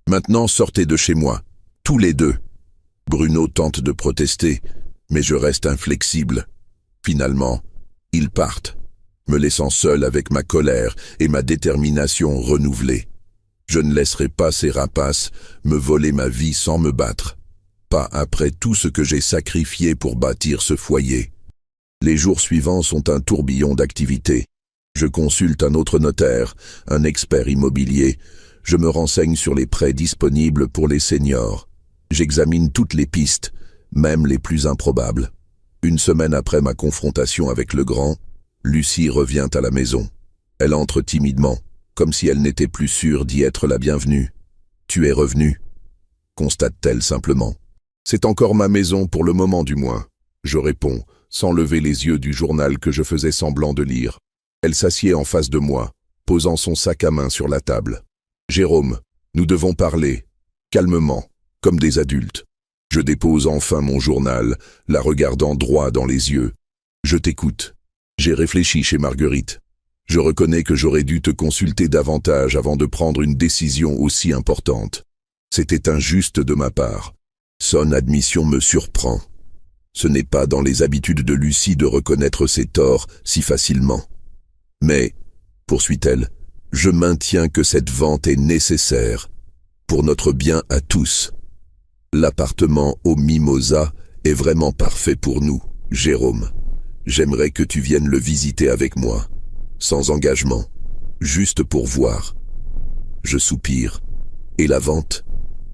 S1: Maintenant, sortez de chez moi, tous les deux. Bruno tente de protester, mais je reste inflexible. Finalement, ils partent, me laissant seul avec ma colère et ma détermination renouvelée. Je ne laisserai pas ces rapaces me voler ma vie sans me battre. Pas après tout ce que j'ai sacrifié pour bâtir ce foyer. Les jours suivants sont un tourbillon d'activités. Je consulte un autre notaire, un expert immobilier. Je me renseigne sur les prêts disponibles pour les seniors. J'examine toutes les pistes, même les plus improbables. Une semaine après ma confrontation avec Legrand, Lucie revient à la maison. Elle entre timidement, comme si elle n'était plus sûre d'y être la bienvenue. « Tu es revenu ?» constate-t-elle simplement. « C'est encore ma maison pour le moment du moins. » Je réponds, sans lever les yeux du journal que je faisais semblant de lire. Elle s'assied en face de moi, posant son sac à main sur la table. « Jérôme, nous devons parler, calmement, comme des adultes. » Je dépose enfin mon journal, la regardant droit dans les yeux. « Je t'écoute. J'ai réfléchi chez Marguerite. Je reconnais que j'aurais dû te consulter davantage avant de prendre une décision aussi importante. C'était injuste de ma part. Son admission me surprend. Ce n'est pas dans les habitudes de Lucie de reconnaître ses torts si facilement. Mais, poursuit-elle, je maintiens que cette vente est nécessaire, pour notre bien à tous. L'appartement au Mimosa est vraiment parfait pour nous, Jérôme. J'aimerais que tu viennes le visiter avec moi, sans engagement, juste pour voir. » Je soupire. « Et la vente?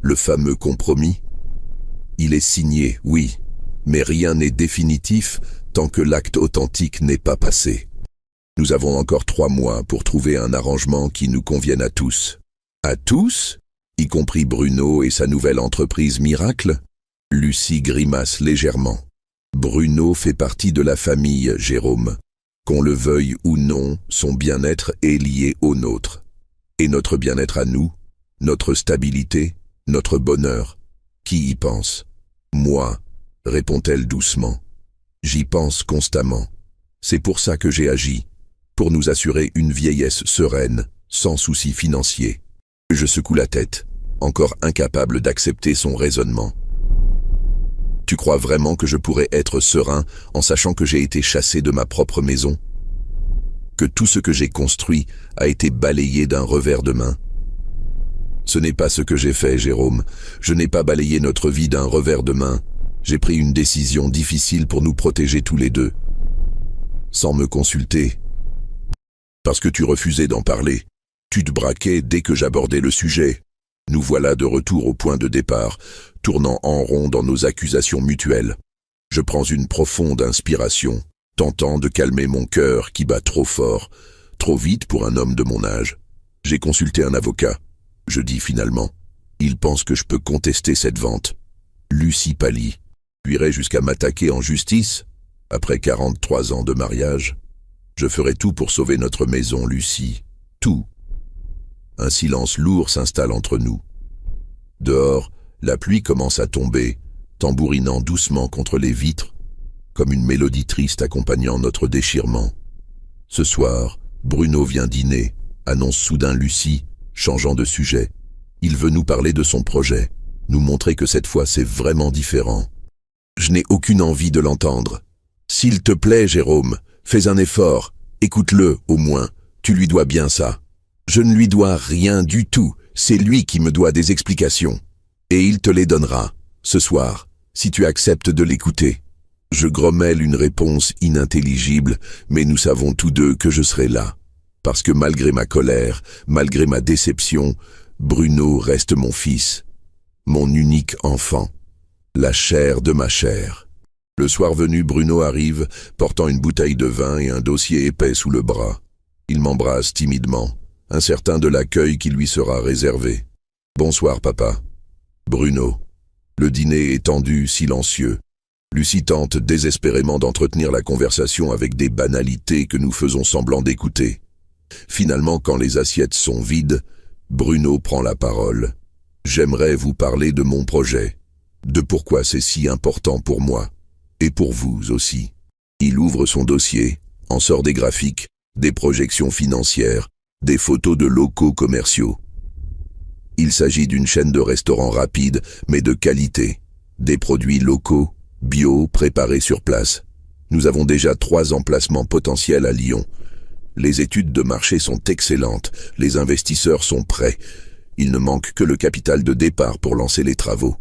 S1: Le fameux compromis? » « Il est signé, oui, Mais rien n'est définitif tant que l'acte authentique n'est pas passé. Nous avons encore 3 mois pour trouver un arrangement qui nous convienne à tous. À tous? Y compris Bruno et sa nouvelle entreprise Miracle? Lucie grimace légèrement. Bruno fait partie de la famille, Jérôme. Qu'on le veuille ou non, son bien-être est lié au nôtre. Et notre bien-être à nous, notre stabilité, notre bonheur, qui y pense? Moi, répond-elle doucement. J'y pense constamment. C'est pour ça que j'ai agi, pour nous assurer une vieillesse sereine, sans soucis financiers. Je secoue la tête, encore incapable d'accepter son raisonnement. Tu crois vraiment que je pourrais être serein en sachant que j'ai été chassé de ma propre maison? Que tout ce que j'ai construit a été balayé d'un revers de main? Ce n'est pas ce que j'ai fait, Jérôme. Je n'ai pas balayé notre vie d'un revers de main. J'ai pris une décision difficile pour nous protéger tous les deux. Sans me consulter. Parce que tu refusais d'en parler. Tu te braquais dès que j'abordais le sujet. Nous voilà de retour au point de départ, tournant en rond dans nos accusations mutuelles. Je prends une profonde inspiration, tentant de calmer mon cœur qui bat trop fort, trop vite pour un homme de mon âge. J'ai consulté un avocat. Je dis finalement, il pense que je peux contester cette vente. Lucie pâlit. J'irai jusqu'à m'attaquer en justice, après 43 ans de mariage. Je ferai tout pour sauver notre maison, Lucie. Tout. Un silence lourd s'installe entre nous. Dehors, la pluie commence à tomber, tambourinant doucement contre les vitres, comme une mélodie triste accompagnant notre déchirement. Ce soir, Bruno vient dîner, annonce soudain Lucie, changeant de sujet. Il veut nous parler de son projet, nous montrer que cette fois c'est vraiment différent. Je n'ai aucune envie de l'entendre. S'il te plaît, Jérôme, fais un effort, écoute-le au moins, tu lui dois bien ça. Je ne lui dois rien du tout, c'est lui qui me doit des explications. Et il te les donnera, ce soir, si tu acceptes de l'écouter. Je grommelle une réponse inintelligible, mais nous savons tous deux que je serai là. Parce que malgré ma colère, malgré ma déception, Bruno reste mon fils, mon unique enfant, la chair de ma chair. Le soir venu, Bruno arrive, portant une bouteille de vin et un dossier épais sous le bras. Il m'embrasse timidement, incertain de l'accueil qui lui sera réservé. « Bonsoir, papa. » Bruno. Le dîner est tendu, silencieux. Lucie tente désespérément d'entretenir la conversation avec des banalités que nous faisons semblant d'écouter. Finalement, quand les assiettes sont vides, Bruno prend la parole. « J'aimerais vous parler de mon projet, de pourquoi c'est si important pour moi, et pour vous aussi. » Il ouvre son dossier, en sort des graphiques, des projections financières, des photos de locaux commerciaux. Il s'agit d'une chaîne de restaurants rapides, mais de qualité. Des produits locaux, bio, préparés sur place. Nous avons déjà 3 emplacements potentiels à Lyon. Les études de marché sont excellentes, les investisseurs sont prêts. Il ne manque que le capital de départ pour lancer les travaux.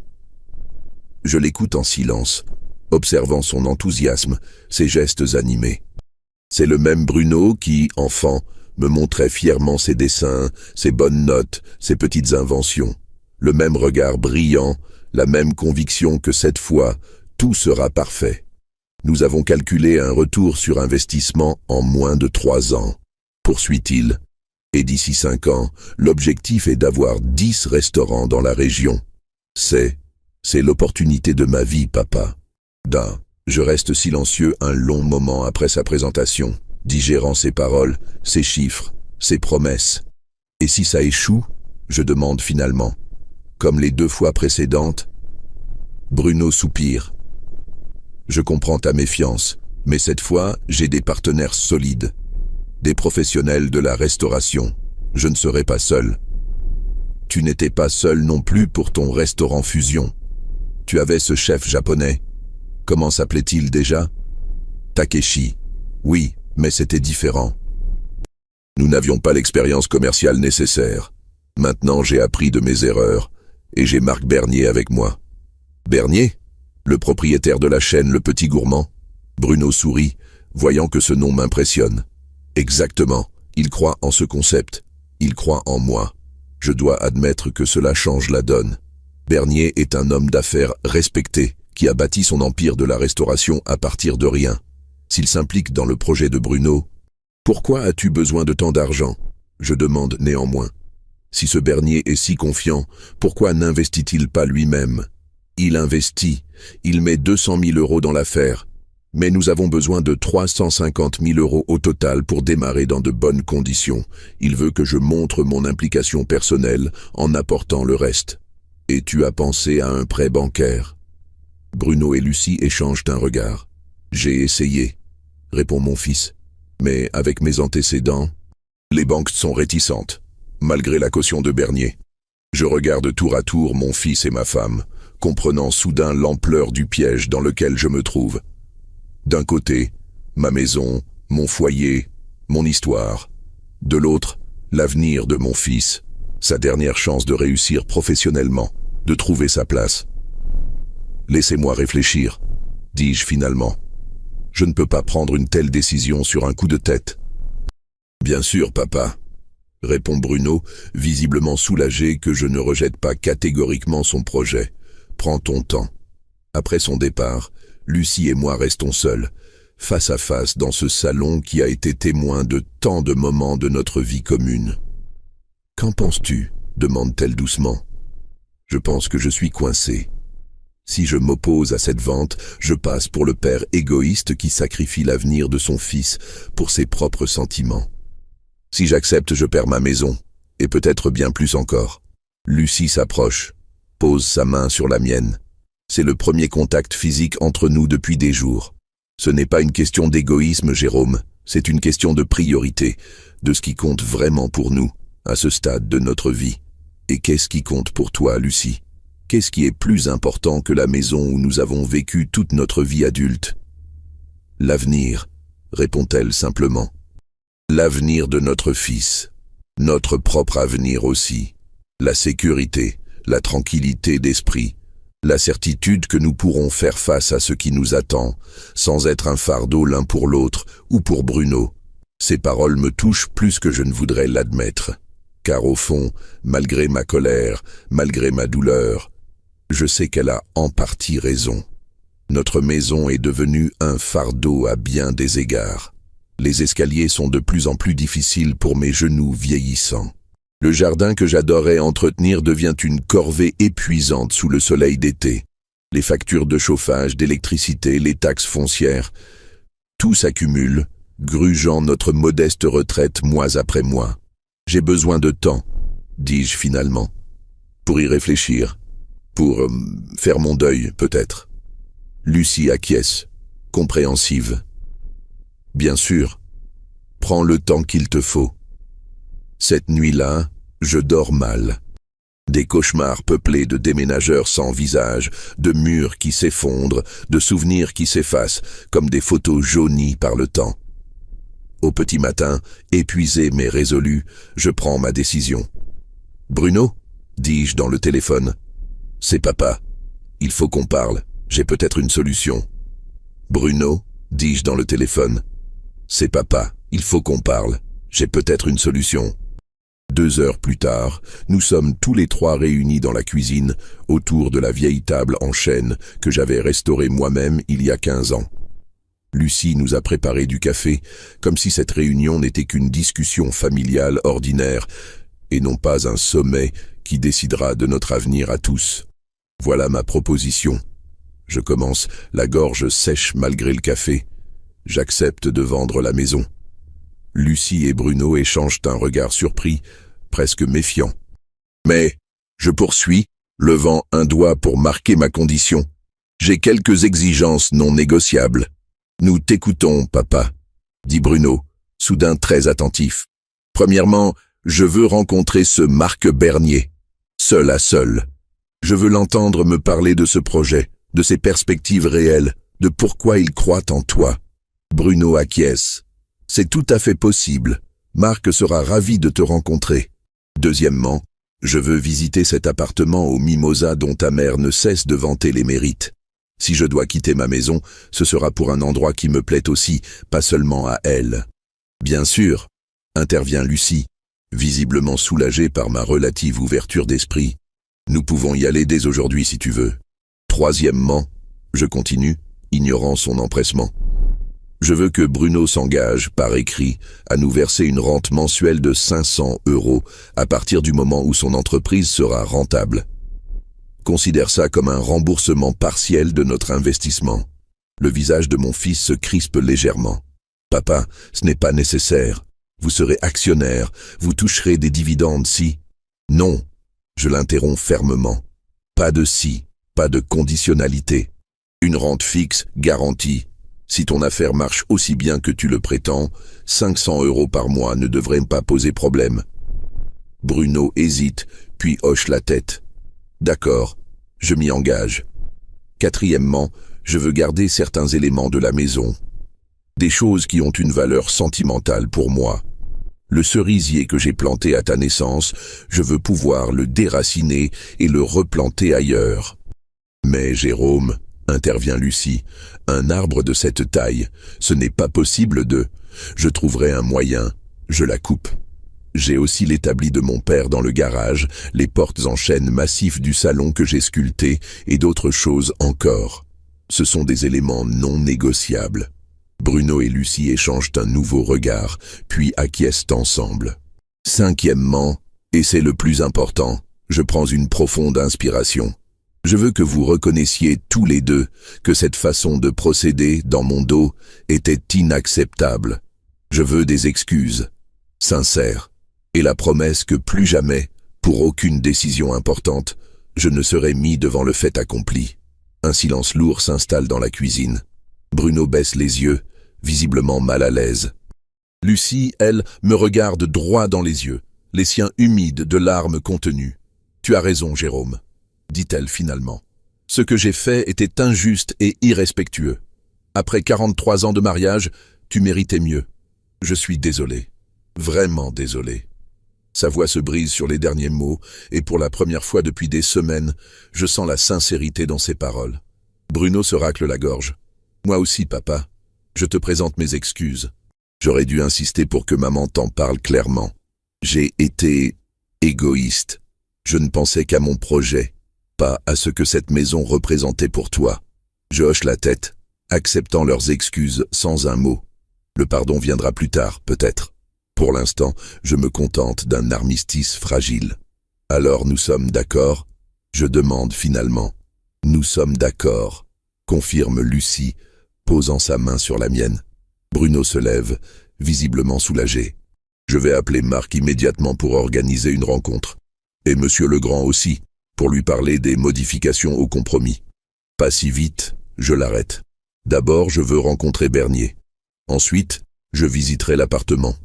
S1: Je l'écoute en silence, observant son enthousiasme, ses gestes animés. C'est le même Bruno qui, enfant, me montrait fièrement ses dessins, ses bonnes notes, ses petites inventions. Le même regard brillant, la même conviction que cette fois, tout sera parfait. Nous avons calculé un retour sur investissement en moins de 3 ans, poursuit-il. Et d'ici 5 ans, l'objectif est d'avoir 10 restaurants dans la région. C'est l'opportunité de ma vie, papa. Je reste silencieux un long moment après sa présentation, digérant ses paroles, ses chiffres, ses promesses. Et si ça échoue, je demande finalement, comme les 2 fois précédentes. Bruno soupire. Je comprends ta méfiance, mais cette fois, j'ai des partenaires solides, des professionnels de la restauration. Je ne serai pas seul. Tu n'étais pas seul non plus pour ton restaurant Fusion. Tu avais ce chef japonais. Comment s'appelait-il déjà? Takeshi. Oui, mais c'était différent. Nous n'avions pas l'expérience commerciale nécessaire. Maintenant, j'ai appris de mes erreurs, et j'ai Marc Bernier avec moi. Bernier? Le propriétaire de la chaîne Le Petit Gourmand? Bruno sourit, voyant que ce nom m'impressionne. Exactement, il croit en ce concept. Il croit en moi. Je dois admettre que cela change la donne. Bernier est un homme d'affaires respecté, qui a bâti son empire de la restauration à partir de rien. S'il s'implique dans le projet de Bruno, pourquoi as-tu besoin de tant d'argent? Je demande néanmoins. Si ce Bernier est si confiant, pourquoi n'investit-il pas lui-même? Il investit, il met 200 000 € dans l'affaire, mais nous avons besoin de 350 000 € au total pour démarrer dans de bonnes conditions. Il veut que je montre mon implication personnelle en apportant le reste. Et tu as pensé à un prêt bancaire? Bruno et Lucie échangent un regard. J'ai essayé, répond mon fils, mais avec mes antécédents, les banques sont réticentes, malgré la caution de Bernier. Je regarde tour à tour mon fils et ma femme, comprenant soudain l'ampleur du piège dans lequel je me trouve. D'un côté, ma maison, mon foyer, mon histoire. De l'autre, l'avenir de mon fils, sa dernière chance de réussir professionnellement, de trouver sa place. Laissez-moi réfléchir, dis-je finalement. Je ne peux pas prendre une telle décision sur un coup de tête. Bien sûr, papa, répond Bruno, visiblement soulagé que je ne rejette pas catégoriquement son projet. Prends ton temps. Après son départ, Lucie et moi restons seuls, face à face dans ce salon qui a été témoin de tant de moments de notre vie commune. « Qu'en penses-tu » demande-t-elle doucement. Je pense que je suis coincé. Si je m'oppose à cette vente, je passe pour le père égoïste qui sacrifie l'avenir de son fils pour ses propres sentiments. Si j'accepte, je perds ma maison, et peut-être bien plus encore. Lucie s'approche, pose sa main sur la mienne. C'est le premier contact physique entre nous depuis des jours. Ce n'est pas une question d'égoïsme, Jérôme, c'est une question de priorité, de ce qui compte vraiment pour nous, à ce stade de notre vie. Et qu'est-ce qui compte pour toi, Lucie? Qu'est-ce qui est plus important que la maison où nous avons vécu toute notre vie adulte? L'avenir, répond-elle simplement. L'avenir de notre fils, notre propre avenir aussi, la sécurité, la tranquillité d'esprit, la certitude que nous pourrons faire face à ce qui nous attend, sans être un fardeau l'un pour l'autre ou pour Bruno. Ces paroles me touchent plus que je ne voudrais l'admettre, car au fond, malgré ma colère, malgré ma douleur, je sais qu'elle a en partie raison. Notre maison est devenue un fardeau à bien des égards. Les escaliers sont de plus en plus difficiles pour mes genoux vieillissants. Le jardin que j'adorais entretenir devient une corvée épuisante sous le soleil d'été. Les factures de chauffage, d'électricité, les taxes foncières, tout s'accumule, grugeant notre modeste retraite mois après mois. J'ai besoin de temps, dis-je finalement, pour y réfléchir, pour faire mon deuil peut-être. Lucie acquiesce, compréhensive. Bien sûr, prends le temps qu'il te faut. Cette nuit-là, je dors mal. Des cauchemars peuplés de déménageurs sans visage, de murs qui s'effondrent, de souvenirs qui s'effacent, comme des photos jaunies par le temps. Au petit matin, épuisé mais résolu, je prends ma décision. « Bruno ?» dis-je dans le téléphone. « C'est papa. Il faut qu'on parle. J'ai peut-être une solution. »« Bruno ?» dis-je dans le téléphone. « C'est papa. Il faut qu'on parle. J'ai peut-être une solution. » 2 heures plus tard, nous sommes tous les trois réunis dans la cuisine, autour de la vieille table en chêne que j'avais restaurée moi-même il y a 15 ans. Lucie nous a préparé du café, comme si cette réunion n'était qu'une discussion familiale ordinaire, et non pas un sommet qui décidera de notre avenir à tous. Voilà ma proposition. Je commence, la gorge sèche malgré le café. J'accepte de vendre la maison. Lucie et Bruno échangent un regard surpris, presque méfiant. Mais, je poursuis, levant un doigt pour marquer ma condition. J'ai quelques exigences non négociables. Nous t'écoutons, papa, dit Bruno, soudain très attentif. Premièrement, je veux rencontrer ce Marc Bernier, seul à seul. Je veux l'entendre me parler de ce projet, de ses perspectives réelles, de pourquoi il croit en toi. Bruno acquiesce. C'est tout à fait possible. Marc sera ravi de te rencontrer. Deuxièmement, je veux visiter cet appartement au Mimosa dont ta mère ne cesse de vanter les mérites. Si je dois quitter ma maison, ce sera pour un endroit qui me plaît aussi, pas seulement à elle. Bien sûr, intervient Lucie, visiblement soulagée par ma relative ouverture d'esprit. Nous pouvons y aller dès aujourd'hui si tu veux. Troisièmement, Je continue, ignorant son empressement. Je veux que Bruno s'engage, par écrit, à nous verser une rente mensuelle de 500 € à partir du moment où son entreprise sera rentable. Considère ça comme un remboursement partiel de notre investissement. Le visage de mon fils se crispe légèrement. Papa, ce n'est pas nécessaire. Vous serez actionnaire, vous toucherez des dividendes si... Non, je l'interromps fermement. Pas de si, pas de conditionnalité. Une rente fixe, garantie. Si ton affaire marche aussi bien que tu le prétends, 500 € par mois ne devraient pas poser problème. Bruno hésite, puis hoche la tête. D'accord, je m'y engage. Quatrièmement, je veux garder certains éléments de la maison. Des choses qui ont une valeur sentimentale pour moi. Le cerisier que j'ai planté à ta naissance, je veux pouvoir le déraciner et le replanter ailleurs. Mais Jérôme, intervient Lucie, un arbre de cette taille, ce n'est pas possible de... Je trouverai un moyen, je la coupe. J'ai aussi l'établi de mon père dans le garage, les portes en chêne massif du salon que j'ai sculpté et d'autres choses encore. Ce sont des éléments non négociables. Bruno et Lucie échangent un nouveau regard, puis acquiescent ensemble. Cinquièmement, et c'est le plus important, je prends une profonde inspiration. Je veux que vous reconnaissiez tous les deux que cette façon de procéder dans mon dos était inacceptable. Je veux des excuses, sincères, et la promesse que plus jamais, pour aucune décision importante, je ne serai mis devant le fait accompli. Un silence lourd s'installe dans la cuisine. Bruno baisse les yeux, visiblement mal à l'aise. Lucie, elle, me regarde droit dans les yeux, les siens humides de larmes contenues. « Tu as raison, Jérôme », dit-elle finalement. « Ce que j'ai fait était injuste et irrespectueux. Après 43 ans de mariage, tu méritais mieux. Je suis désolé, vraiment désolé. » Sa voix se brise sur les derniers mots, et pour la première fois depuis des semaines, je sens la sincérité dans ses paroles. Bruno se racle la gorge. « Moi aussi, papa. Je te présente mes excuses. J'aurais dû insister pour que maman t'en parle clairement. J'ai été égoïste. Je ne pensais qu'à mon projet, pas à ce que cette maison représentait pour toi. » Je hoche la tête, acceptant leurs excuses sans un mot. Le pardon viendra plus tard, peut-être. Pour l'instant, je me contente d'un armistice fragile. « Alors nous sommes d'accord ?» Je demande finalement. « Nous sommes d'accord », confirme Lucie, posant sa main sur la mienne. Bruno se lève, visiblement soulagé. Je vais appeler Marc immédiatement pour organiser une rencontre. Et Monsieur Legrand aussi, pour lui parler des modifications au compromis. Pas si vite, je l'arrête. D'abord, je veux rencontrer Bernier. Ensuite, je visiterai l'appartement.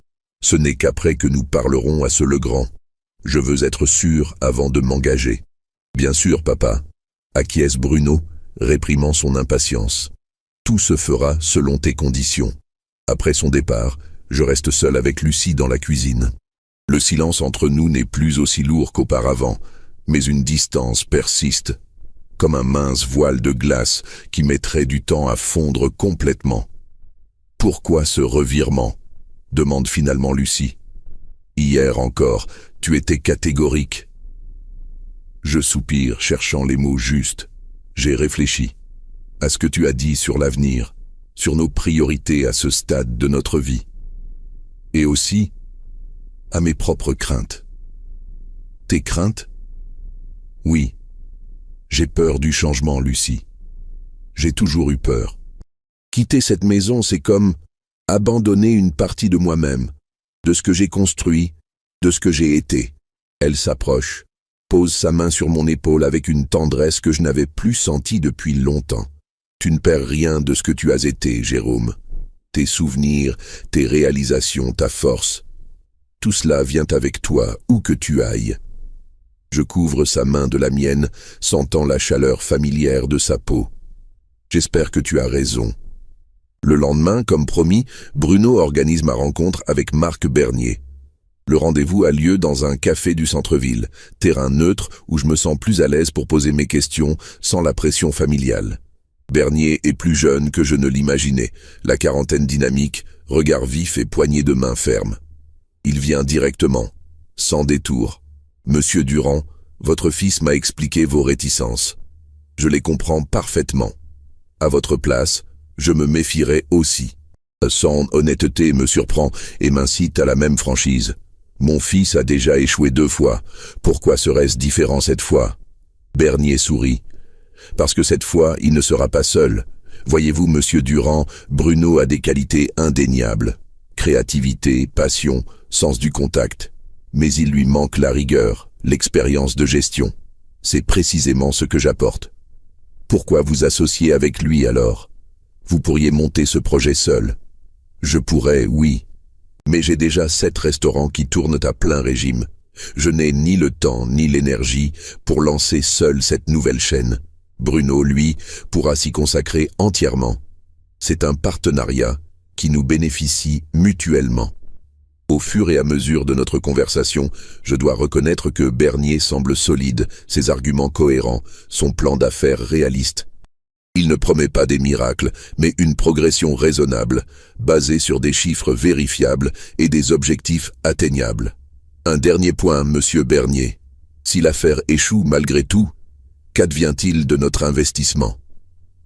S1: Ce n'est qu'après que nous parlerons à ce Legrand. Je veux être sûr avant de m'engager. Bien sûr, papa, acquiesce Bruno, réprimant son impatience. Tout se fera selon tes conditions. Après son départ, je reste seul avec Lucie dans la cuisine. Le silence entre nous n'est plus aussi lourd qu'auparavant, mais une distance persiste, comme un mince voile de glace qui mettrait du temps à fondre complètement. « Pourquoi ce revirement ?» demande finalement Lucie. « Hier encore, tu étais catégorique. » Je soupire, cherchant les mots justes. J'ai réfléchi à ce que tu as dit sur l'avenir, sur nos priorités à ce stade de notre vie. Et aussi à mes propres craintes. Tes craintes? Oui. J'ai peur du changement, Lucie. J'ai toujours eu peur. Quitter cette maison, c'est comme abandonner une partie de moi-même, de ce que j'ai construit, de ce que j'ai été. Elle s'approche, pose sa main sur mon épaule avec une tendresse que je n'avais plus sentie depuis longtemps. Tu ne perds rien de ce que tu as été, Jérôme. Tes souvenirs, tes réalisations, ta force. Tout cela vient avec toi, où que tu ailles. Je couvre sa main de la mienne, sentant la chaleur familière de sa peau. J'espère que tu as raison. Le lendemain, comme promis, Bruno organise ma rencontre avec Marc Bernier. Le rendez-vous a lieu dans un café du centre-ville, terrain neutre où je me sens plus à l'aise pour poser mes questions sans la pression familiale. Bernier est plus jeune que je ne l'imaginais, la quarantaine dynamique, regard vif et poignée de main ferme. Il vient directement, sans détour. « Monsieur Durand, votre fils m'a expliqué vos réticences. Je les comprends parfaitement. À votre place, je me méfierais aussi. Son honnêteté me surprend et m'incite à la même franchise. Mon fils a déjà échoué 2 fois. Pourquoi serait-ce différent cette fois? Bernier sourit. Parce que cette fois, il ne sera pas seul. Voyez-vous, monsieur Durand, Bruno a des qualités indéniables. Créativité, passion, sens du contact. Mais il lui manque la rigueur, l'expérience de gestion. C'est précisément ce que j'apporte. Pourquoi vous associer avec lui alors? Vous pourriez monter ce projet seul. Je pourrais, oui. Mais j'ai déjà 7 restaurants qui tournent à plein régime. Je n'ai ni le temps ni l'énergie pour lancer seul cette nouvelle chaîne. Bruno, lui, pourra s'y consacrer entièrement. C'est un partenariat qui nous bénéficie mutuellement. Au fur et à mesure de notre conversation, je dois reconnaître que Bernier semble solide, ses arguments cohérents, son plan d'affaires réaliste. Il ne promet pas des miracles, mais une progression raisonnable, basée sur des chiffres vérifiables et des objectifs atteignables. Un dernier point, monsieur Bernier. Si l'affaire échoue malgré tout, qu'advient-il de notre investissement?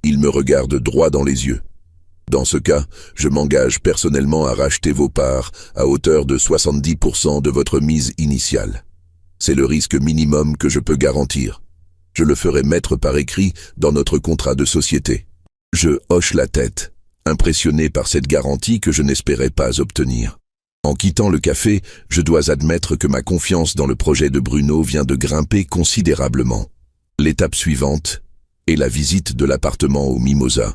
S1: Il me regarde droit dans les yeux. Dans ce cas, je m'engage personnellement à racheter vos parts à hauteur de 70% de votre mise initiale. C'est le risque minimum que je peux garantir. Je le ferai mettre par écrit dans notre contrat de société. Je hoche la tête, impressionné par cette garantie que je n'espérais pas obtenir. En quittant le café, je dois admettre que ma confiance dans le projet de Bruno vient de grimper considérablement. L'étape suivante est la visite de l'appartement au Mimosa.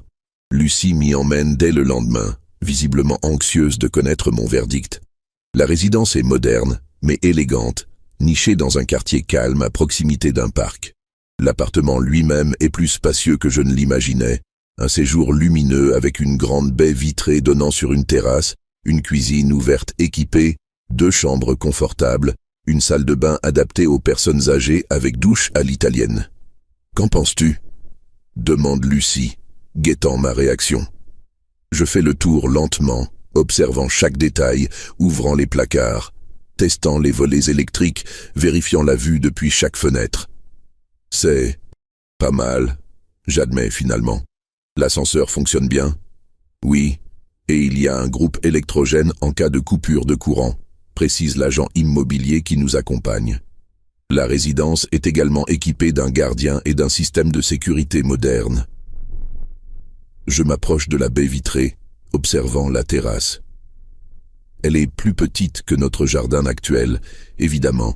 S1: Lucie m'y emmène dès le lendemain, visiblement anxieuse de connaître mon verdict. La résidence est moderne, mais élégante, nichée dans un quartier calme à proximité d'un parc. L'appartement lui-même est plus spacieux que je ne l'imaginais. Un séjour lumineux avec une grande baie vitrée donnant sur une terrasse, une cuisine ouverte équipée, 2 chambres confortables, une salle de bain adaptée aux personnes âgées avec douche à l'italienne. « Qu'en penses-tu » demande Lucie, guettant ma réaction. Je fais le tour lentement, observant chaque détail, ouvrant les placards, testant les volets électriques, vérifiant la vue depuis chaque fenêtre. C'est pas mal, j'admets finalement. L'ascenseur fonctionne bien? Oui, et il y a un groupe électrogène en cas de coupure de courant, précise l'agent immobilier qui nous accompagne. La résidence est également équipée d'un gardien et d'un système de sécurité moderne. Je m'approche de la baie vitrée, observant la terrasse. Elle est plus petite que notre jardin actuel, évidemment,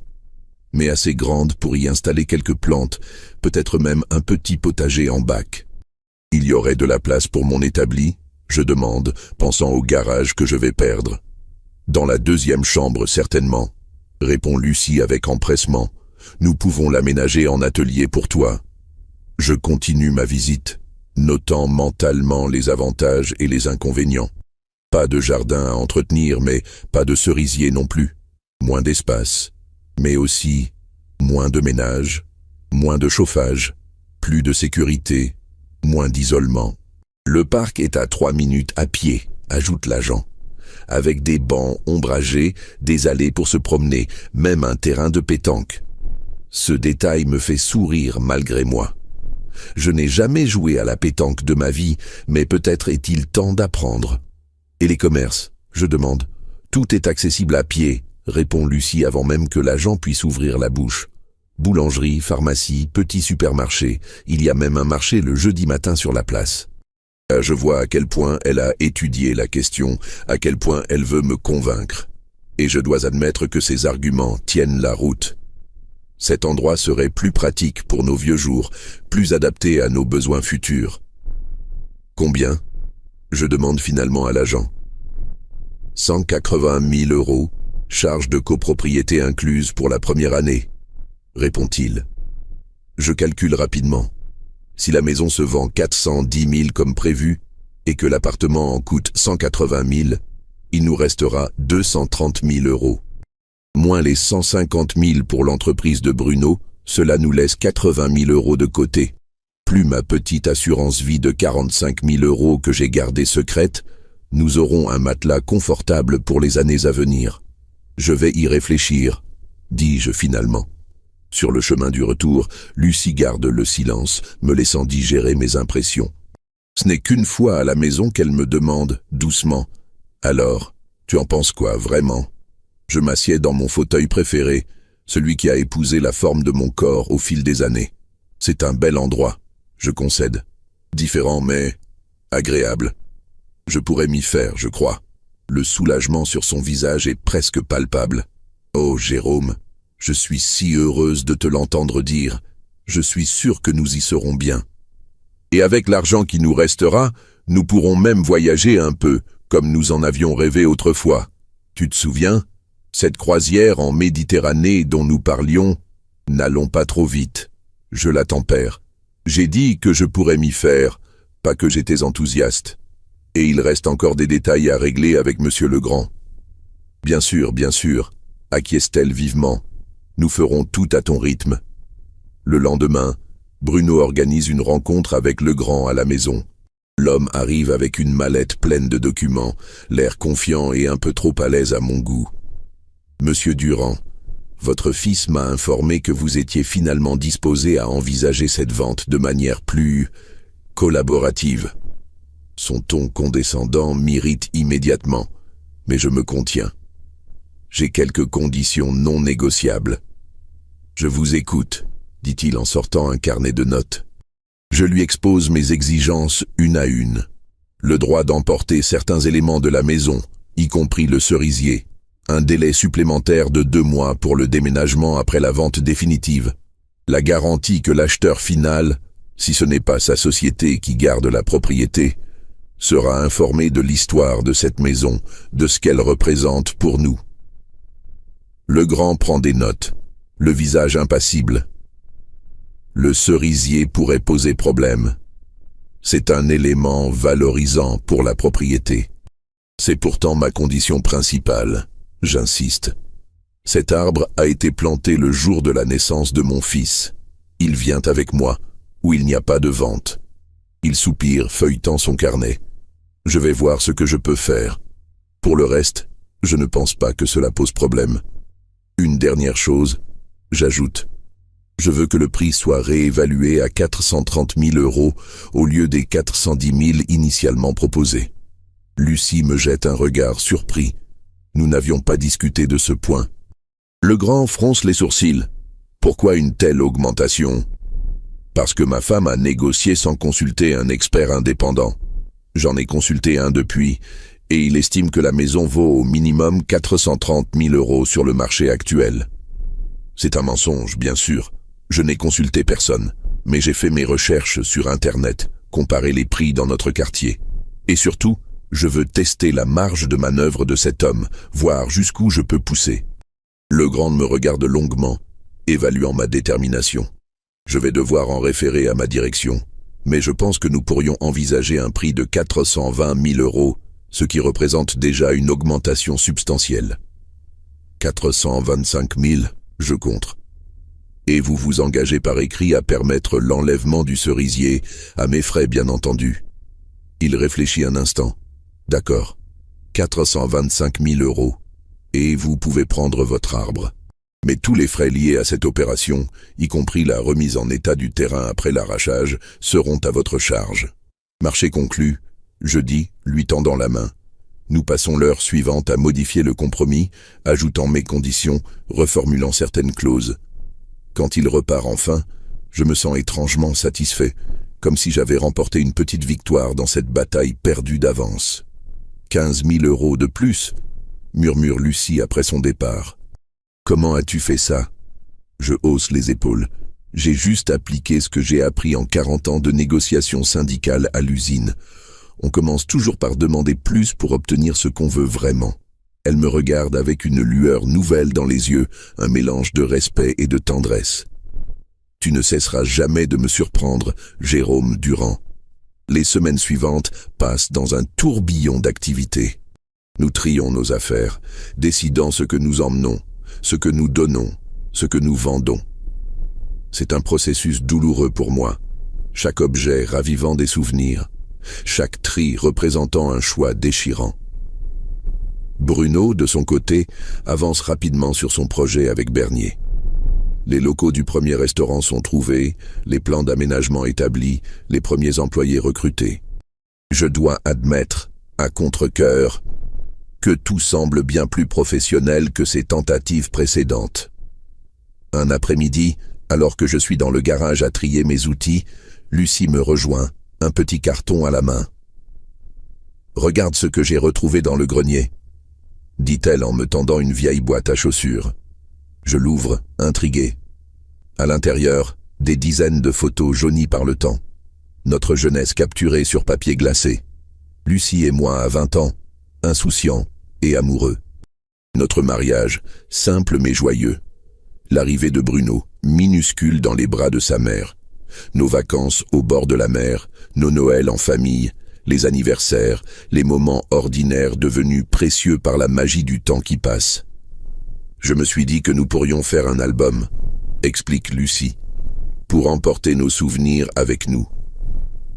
S1: mais assez grande pour y installer quelques plantes, peut-être même un petit potager en bac. Il y aurait de la place pour mon établi, je demande, pensant au garage que je vais perdre. Dans la 2e chambre, certainement, répond Lucie avec empressement. Nous pouvons l'aménager en atelier pour toi. Je continue ma visite, notant mentalement les avantages et les inconvénients. Pas de jardin à entretenir, mais pas de cerisier non plus. Moins d'espace, mais aussi moins de ménage, moins de chauffage, plus de sécurité, moins d'isolement. Le parc est à 3 minutes à pied, ajoute l'agent, avec des bancs ombragés, des allées pour se promener, même un terrain de pétanque. Ce détail me fait sourire malgré moi. Je n'ai jamais joué à la pétanque de ma vie, mais peut-être est-il temps d'apprendre. Et les commerces, je demande. Tout est accessible à pied, répond Lucie avant même que l'agent puisse ouvrir la bouche. Boulangerie, pharmacie, petit supermarché, il y a même un marché le jeudi matin sur la place. Je vois à quel point elle a étudié la question, à quel point elle veut me convaincre. Et je dois admettre que ses arguments tiennent la route. Cet endroit serait plus pratique pour nos vieux jours, plus adapté à nos besoins futurs. Combien? Je demande finalement à l'agent. 180 000 €, charge de copropriété incluse pour la première année, répond-il. Je calcule rapidement. Si la maison se vend 410 000 comme prévu et que l'appartement en coûte 180 000, il nous restera 230 000 €. Moins les 150 000 pour l'entreprise de Bruno, cela nous laisse 80 000 € de côté. Plus ma petite assurance vie de 45 000 € que j'ai gardée secrète, nous aurons un matelas confortable pour les années à venir. Je vais y réfléchir, dis-je finalement. Sur le chemin du retour, Lucie garde le silence, me laissant digérer mes impressions. Ce n'est qu'une fois à la maison qu'elle me demande, doucement, « Alors, tu en penses quoi, vraiment ?» Je m'assieds dans mon fauteuil préféré, celui qui a épousé la forme de mon corps au fil des années. C'est un bel endroit, je concède. Différent mais agréable. Je pourrais m'y faire, je crois. Le soulagement sur son visage est presque palpable. Oh, Jérôme, je suis si heureuse de te l'entendre dire. Je suis sûre que nous y serons bien. Et avec l'argent qui nous restera, nous pourrons même voyager un peu, comme nous en avions rêvé autrefois. Tu te souviens ? Cette croisière en Méditerranée dont nous parlions, n'allons pas trop vite. Je la tempère. J'ai dit que je pourrais m'y faire, pas que j'étais enthousiaste. Et il reste encore des détails à régler avec Monsieur Legrand. Bien sûr, acquiesce-t-elle vivement. Nous ferons tout à ton rythme. Le lendemain, Bruno organise une rencontre avec Legrand à la maison. L'homme arrive avec une mallette pleine de documents, l'air confiant et un peu trop à l'aise à mon goût. Monsieur Durand, votre fils m'a informé que vous étiez finalement disposé à envisager cette vente de manière plus collaborative. Son ton condescendant m'irrite immédiatement, mais je me contiens. J'ai quelques conditions non négociables. Je vous écoute, dit-il en sortant un carnet de notes. Je lui expose mes exigences une à une. Le droit d'emporter certains éléments de la maison, y compris le cerisier. Un délai supplémentaire de 2 mois pour le déménagement après la vente définitive. La garantie que l'acheteur final, si ce n'est pas sa société qui garde la propriété, sera informé de l'histoire de cette maison, de ce qu'elle représente pour nous. Legrand prend des notes, le visage impassible. Le cerisier pourrait poser problème. C'est un élément valorisant pour la propriété. C'est pourtant ma condition principale. J'insiste. Cet arbre a été planté le jour de la naissance de mon fils. Il vient avec moi, où il n'y a pas de vente. Il soupire, feuilletant son carnet. Je vais voir ce que je peux faire. Pour le reste, je ne pense pas que cela pose problème. Une dernière chose, j'ajoute. Je veux que le prix soit réévalué à 430 000 € au lieu des 410 000 initialement proposés. Lucie me jette un regard surpris. Nous n'avions pas discuté de ce point. Legrand fronce les sourcils. Pourquoi une telle augmentation ? Parce que ma femme a négocié sans consulter un expert indépendant. J'en ai consulté un depuis, et il estime que la maison vaut au minimum 430 000 € sur le marché actuel. C'est un mensonge, bien sûr. Je n'ai consulté personne, mais j'ai fait mes recherches sur Internet, comparé les prix dans notre quartier. Et surtout, je veux tester la marge de manœuvre de cet homme, voir jusqu'où je peux pousser. Legrand me regarde longuement, évaluant ma détermination. Je vais devoir en référer à ma direction, mais je pense que nous pourrions envisager un prix de 420 000 €, ce qui représente déjà une augmentation substantielle. 425 000, je contre. Et vous vous engagez par écrit à permettre l'enlèvement du cerisier, à mes frais bien entendu. Il réfléchit un instant. D'accord, 425 000 €, et vous pouvez prendre votre arbre. Mais tous les frais liés à cette opération, y compris la remise en état du terrain après l'arrachage, seront à votre charge. Marché conclu, je dis, lui tendant la main. Nous passons l'heure suivante à modifier le compromis, ajoutant mes conditions, reformulant certaines clauses. Quand il repart enfin, je me sens étrangement satisfait, comme si j'avais remporté une petite victoire dans cette bataille perdue d'avance. 15 000 € de plus, murmure Lucie après son départ. Comment as-tu fait ça ? Je hausse les épaules. J'ai juste appliqué ce que j'ai appris en 40 ans de négociations syndicales à l'usine. On commence toujours par demander plus pour obtenir ce qu'on veut vraiment. Elle me regarde avec une lueur nouvelle dans les yeux, un mélange de respect et de tendresse. Tu ne cesseras jamais de me surprendre, Jérôme Durand. Les semaines suivantes passent dans un tourbillon d'activités. Nous trions nos affaires, décidant ce que nous emmenons, ce que nous donnons, ce que nous vendons. C'est un processus douloureux pour moi, chaque objet ravivant des souvenirs, chaque tri représentant un choix déchirant. Bruno, de son côté, avance rapidement sur son projet avec Bernier. Les locaux du premier restaurant sont trouvés, les plans d'aménagement établis, les premiers employés recrutés. Je dois admettre, à contre-cœur, que tout semble bien plus professionnel que ces tentatives précédentes. Un après-midi, alors que je suis dans le garage à trier mes outils, Lucie me rejoint, un petit carton à la main. « Regarde ce que j'ai retrouvé dans le grenier », dit-elle en me tendant une vieille boîte à chaussures. Je l'ouvre, intrigué. À l'intérieur, des dizaines de photos jaunies par le temps. Notre jeunesse capturée sur papier glacé. Lucie et moi à 20 ans, insouciants et amoureux. Notre mariage, simple mais joyeux. L'arrivée de Bruno, minuscule dans les bras de sa mère. Nos vacances au bord de la mer, nos Noëls en famille, les anniversaires, les moments ordinaires devenus précieux par la magie du temps qui passe. Je me suis dit que nous pourrions faire un album, explique Lucie, pour emporter nos souvenirs avec nous.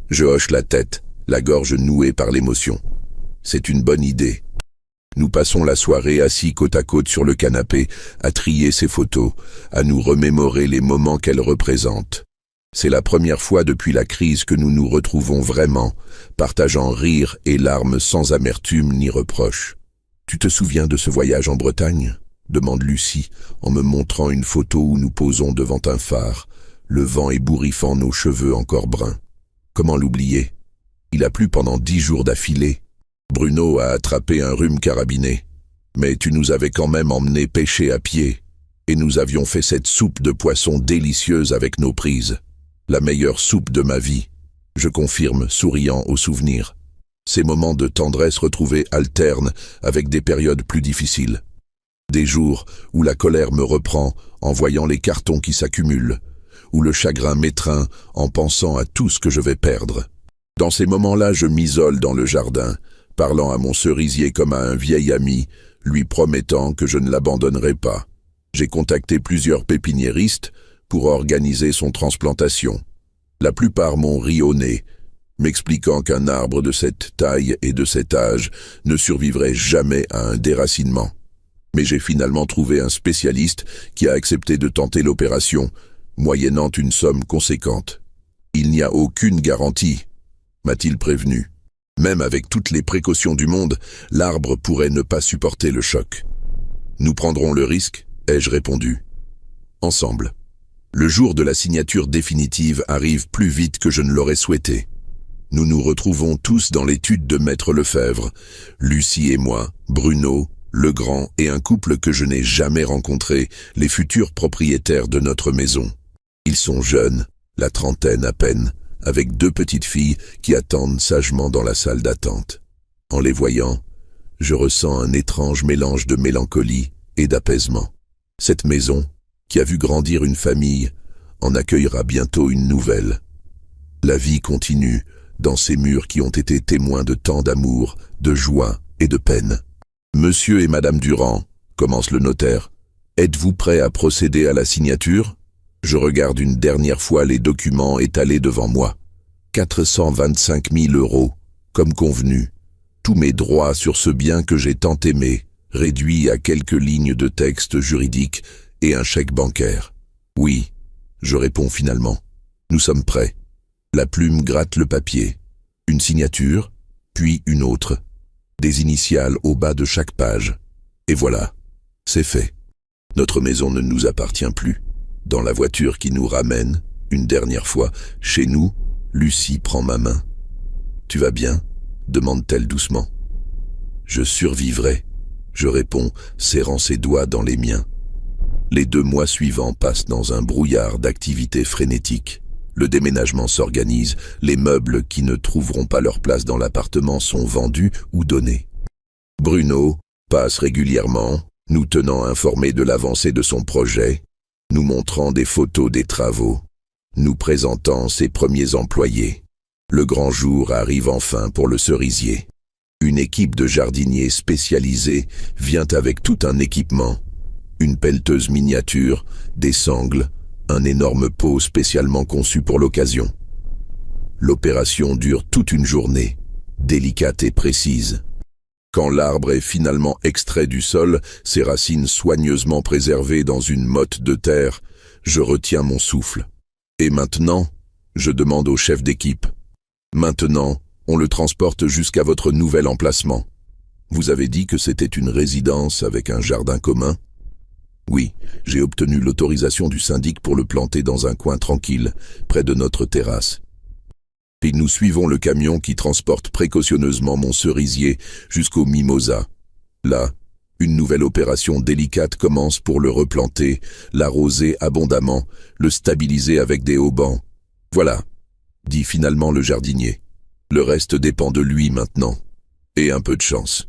S1: Je hoche la tête, la gorge nouée par l'émotion. C'est une bonne idée. Nous passons la soirée assis côte à côte sur le canapé, à trier ces photos, à nous remémorer les moments qu'elles représentent. C'est la première fois depuis la crise que nous nous retrouvons vraiment, partageant rires et larmes sans amertume ni reproche. « Tu te souviens de ce voyage en Bretagne ?» demande Lucie, en me montrant une photo où nous posons devant un phare, le vent ébouriffant nos cheveux encore bruns. Comment l'oublier? Il a plu pendant 10 jours d'affilée. Bruno a attrapé un rhume carabiné. Mais tu nous avais quand même emmenés pêcher à pied, et nous avions fait cette soupe de poisson délicieuse avec nos prises. La meilleure soupe de ma vie, je confirme, souriant au souvenir. Ces moments de tendresse retrouvés alternent avec des périodes plus difficiles. Des jours où la colère me reprend en voyant les cartons qui s'accumulent, où le chagrin m'étreint en pensant à tout ce que je vais perdre. Dans ces moments-là, je m'isole dans le jardin, parlant à mon cerisier comme à un vieil ami, lui promettant que je ne l'abandonnerai pas. J'ai contacté plusieurs pépiniéristes pour organiser son transplantation. La plupart m'ont ri au nez, m'expliquant qu'un arbre de cette taille et de cet âge ne survivrait jamais à un déracinement. Mais j'ai finalement trouvé un spécialiste qui a accepté de tenter l'opération, moyennant une somme conséquente. Il n'y a aucune garantie, m'a-t-il prévenu. Même avec toutes les précautions du monde, l'arbre pourrait ne pas supporter le choc. Nous prendrons le risque, ai-je répondu. Ensemble. Le jour de la signature définitive arrive plus vite que je ne l'aurais souhaité. Nous nous retrouvons tous dans l'étude de Maître Lefebvre, Lucie et moi, Bruno, le grand et un couple que je n'ai jamais rencontré, les futurs propriétaires de notre maison. Ils sont jeunes, la trentaine à peine, avec 2 petites filles qui attendent sagement dans la salle d'attente. En les voyant, je ressens un étrange mélange de mélancolie et d'apaisement. Cette maison, qui a vu grandir une famille, en accueillera bientôt une nouvelle. La vie continue dans ces murs qui ont été témoins de tant d'amour, de joie et de peine. « Monsieur et Madame Durand, » commence le notaire, « êtes-vous prêts à procéder à la signature ?» Je regarde une dernière fois les documents étalés devant moi. 425 000 €, comme convenu. Tous mes droits sur ce bien que j'ai tant aimé, réduits à quelques lignes de texte juridique et un chèque bancaire. Oui, je réponds finalement. Nous sommes prêts. La plume gratte le papier. Une signature, puis une autre. Des initiales au bas de chaque page. Et voilà, c'est fait. Notre maison ne nous appartient plus. Dans la voiture qui nous ramène, une dernière fois, chez nous, Lucie prend ma main. « Tu vas bien ?» demande-t-elle doucement. « Je survivrai », je réponds, serrant ses doigts dans les miens. Les 2 mois suivants passent dans un brouillard d'activités frénétiques. Le déménagement s'organise, les meubles qui ne trouveront pas leur place dans l'appartement sont vendus ou donnés. Bruno passe régulièrement, nous tenant informés de l'avancée de son projet, nous montrant des photos des travaux, nous présentant ses premiers employés. Le grand jour arrive enfin pour le cerisier. Une équipe de jardiniers spécialisés vient avec tout un équipement. Une pelleteuse miniature, des sangles, un énorme pot spécialement conçu pour l'occasion. L'opération dure toute une journée, délicate et précise. Quand l'arbre est finalement extrait du sol, ses racines soigneusement préservées dans une motte de terre, je retiens mon souffle. Et maintenant, je demande au chef d'équipe. Maintenant, On le transporte jusqu'à votre nouvel emplacement. Vous avez dit que c'était une résidence avec un jardin commun? Oui, j'ai obtenu l'autorisation du syndic pour le planter dans un coin tranquille, près de notre terrasse. Puis nous suivons le camion qui transporte précautionneusement mon cerisier jusqu'au mimosa. Là, une nouvelle opération délicate commence pour le replanter, l'arroser abondamment, le stabiliser avec des haubans. Voilà, dit finalement le jardinier. Le reste dépend de lui maintenant. Et un peu de chance.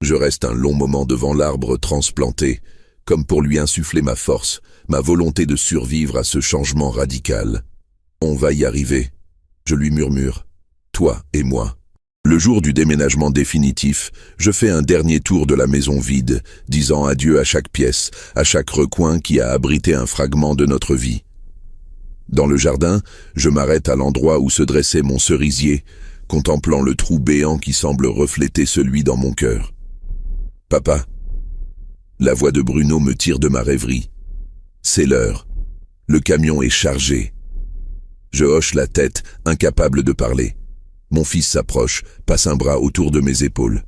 S1: Je reste un long moment devant l'arbre transplanté, comme pour lui insuffler ma force, ma volonté de survivre à ce changement radical. On va y arriver, je lui murmure, toi et moi. Le jour du déménagement définitif, je fais un dernier tour de la maison vide, disant adieu à chaque pièce, à chaque recoin qui a abrité un fragment de notre vie. Dans le jardin, je m'arrête à l'endroit où se dressait mon cerisier, contemplant le trou béant qui semble refléter celui dans mon cœur. Papa. La voix de Bruno me tire de ma rêverie. C'est l'heure. Le camion est chargé. Je hoche la tête, incapable de parler. Mon fils s'approche, passe un bras autour de mes épaules.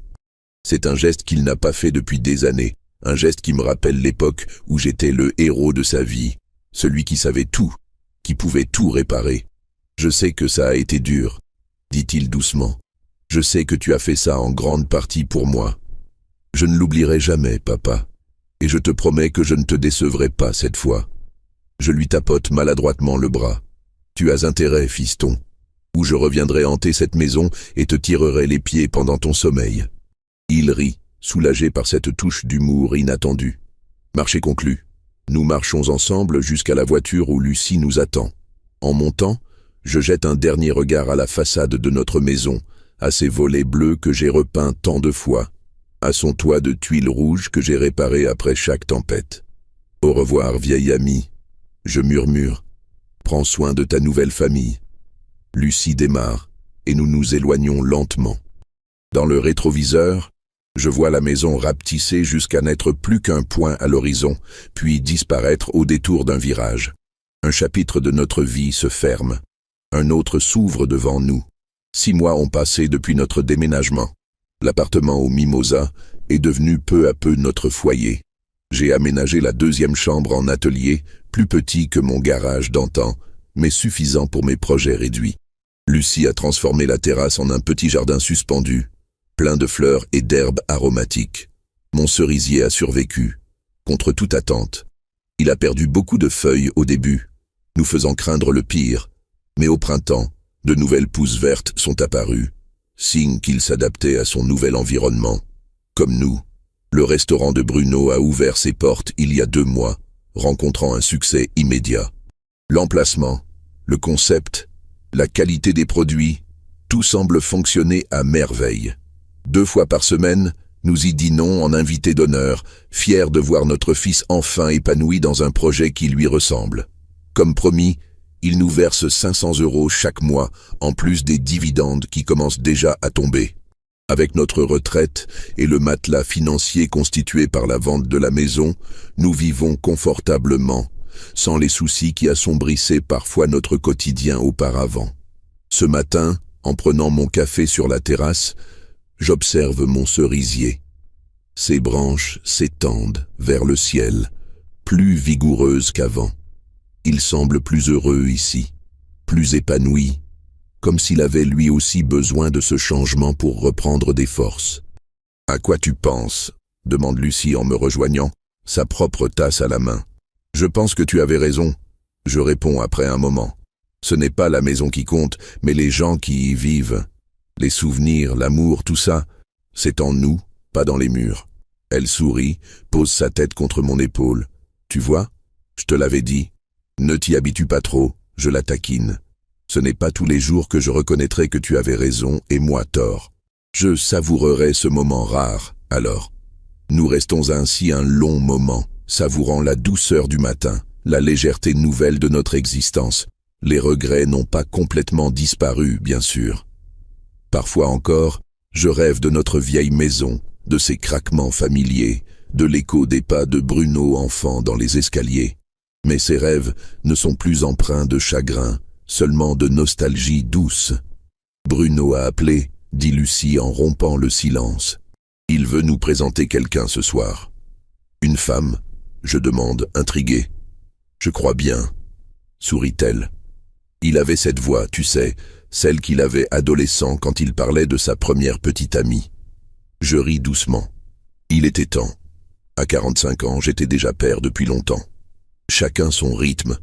S1: C'est un geste qu'il n'a pas fait depuis des années, un geste qui me rappelle l'époque où j'étais le héros de sa vie, celui qui savait tout, qui pouvait tout réparer. Je sais que ça a été dur, dit-il doucement. Je sais que tu as fait ça en grande partie pour moi. Je ne l'oublierai jamais, papa. Et je te promets que je ne te décevrai pas cette fois. Je lui tapote maladroitement le bras. Tu as intérêt, fiston, ou je reviendrai hanter cette maison et te tirerai les pieds pendant ton sommeil. Il rit, soulagé par cette touche d'humour inattendue. Marché conclu. Nous marchons ensemble jusqu'à la voiture où Lucie nous attend. En montant, je jette un dernier regard à la façade de notre maison, à ses volets bleus que j'ai repeints tant de fois, à son toit de tuiles rouges que j'ai réparé après chaque tempête. Au revoir, vieille amie. Je murmure. Prends soin de ta nouvelle famille. Lucie démarre, et nous nous éloignons lentement. Dans le rétroviseur, je vois la maison rapetisser jusqu'à n'être plus qu'un point à l'horizon, puis disparaître au détour d'un virage. Un chapitre de notre vie se ferme. Un autre s'ouvre devant nous. 6 mois ont passé depuis notre déménagement. L'appartement au Mimosa est devenu peu à peu notre foyer. J'ai aménagé la 2e chambre en atelier, plus petit que mon garage d'antan, mais suffisant pour mes projets réduits. Lucie a transformé la terrasse en un petit jardin suspendu, plein de fleurs et d'herbes aromatiques. Mon cerisier a survécu, contre toute attente. Il a perdu beaucoup de feuilles au début, nous faisant craindre le pire, mais au printemps, de nouvelles pousses vertes sont apparues, signe qu'il s'adaptait à son nouvel environnement. Comme nous, le restaurant de Bruno a ouvert ses portes il y a 2 mois, rencontrant un succès immédiat. L'emplacement, le concept, la qualité des produits, tout semble fonctionner à merveille. 2 fois par semaine, nous y dînons en invité d'honneur, fiers de voir notre fils enfin épanoui dans un projet qui lui ressemble. Comme promis, il nous verse 500 € chaque mois, en plus des dividendes qui commencent déjà à tomber. Avec notre retraite et le matelas financier constitué par la vente de la maison, nous vivons confortablement, sans les soucis qui assombrissaient parfois notre quotidien auparavant. Ce matin, en prenant mon café sur la terrasse, j'observe mon cerisier. Ses branches s'étendent vers le ciel, plus vigoureuses qu'avant. Il semble plus heureux ici, plus épanoui, comme s'il avait lui aussi besoin de ce changement pour reprendre des forces. « À quoi tu penses ?» demande Lucie en me rejoignant, sa propre tasse à la main. « Je pense que tu avais raison. » Je réponds après un moment. Ce n'est pas la maison qui compte, mais les gens qui y vivent. Les souvenirs, l'amour, tout ça, c'est en nous, pas dans les murs. Elle sourit, pose sa tête contre mon épaule. « Tu vois, je te l'avais dit. Ne t'y habitue pas trop, je la taquine. Ce n'est pas tous les jours que je reconnaîtrai que tu avais raison et moi tort. Je savourerai ce moment rare, alors. Nous restons ainsi un long moment, savourant la douceur du matin, la légèreté nouvelle de notre existence. Les regrets n'ont pas complètement disparu, bien sûr. Parfois encore, je rêve de notre vieille maison, de ses craquements familiers, de l'écho des pas de Bruno enfant dans les escaliers. Mais ces rêves ne sont plus empreints de chagrin, seulement de nostalgie douce. Bruno a appelé, dit Lucie en rompant le silence. Il veut nous présenter quelqu'un ce soir. Une femme, je demande, intriguée. Je crois bien, sourit-elle. Il avait cette voix, tu sais, celle qu'il avait adolescent quand il parlait de sa première petite amie. Je ris doucement. Il était temps. À 45 ans, j'étais déjà père depuis longtemps. Chacun son rythme,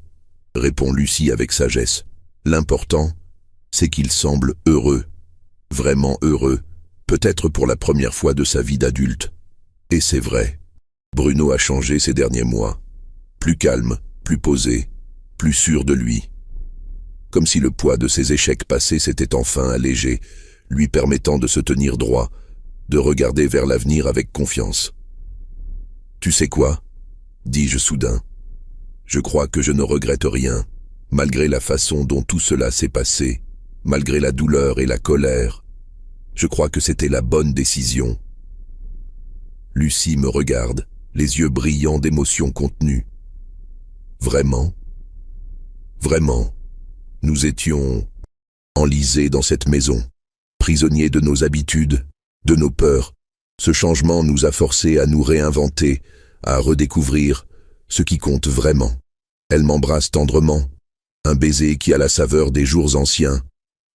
S1: répond Lucie avec sagesse. L'important, c'est qu'il semble heureux, vraiment heureux, peut-être pour la première fois de sa vie d'adulte. Et c'est vrai, Bruno a changé ces derniers mois. Plus calme, plus posé, plus sûr de lui. Comme si le poids de ses échecs passés s'était enfin allégé, lui permettant de se tenir droit, de regarder vers l'avenir avec confiance. « Tu sais quoi ?» dis-je soudain. « Je crois que je ne regrette rien, malgré la façon dont tout cela s'est passé, malgré la douleur et la colère. Je crois que c'était la bonne décision. » Lucie me regarde, les yeux brillants d'émotion contenue. « Vraiment ? Vraiment ? Nous étions enlisés dans cette maison, prisonniers de nos habitudes, de nos peurs. Ce changement nous a forcés à nous réinventer, à redécouvrir ce qui compte vraiment. » Elle m'embrasse tendrement, un baiser qui a la saveur des jours anciens,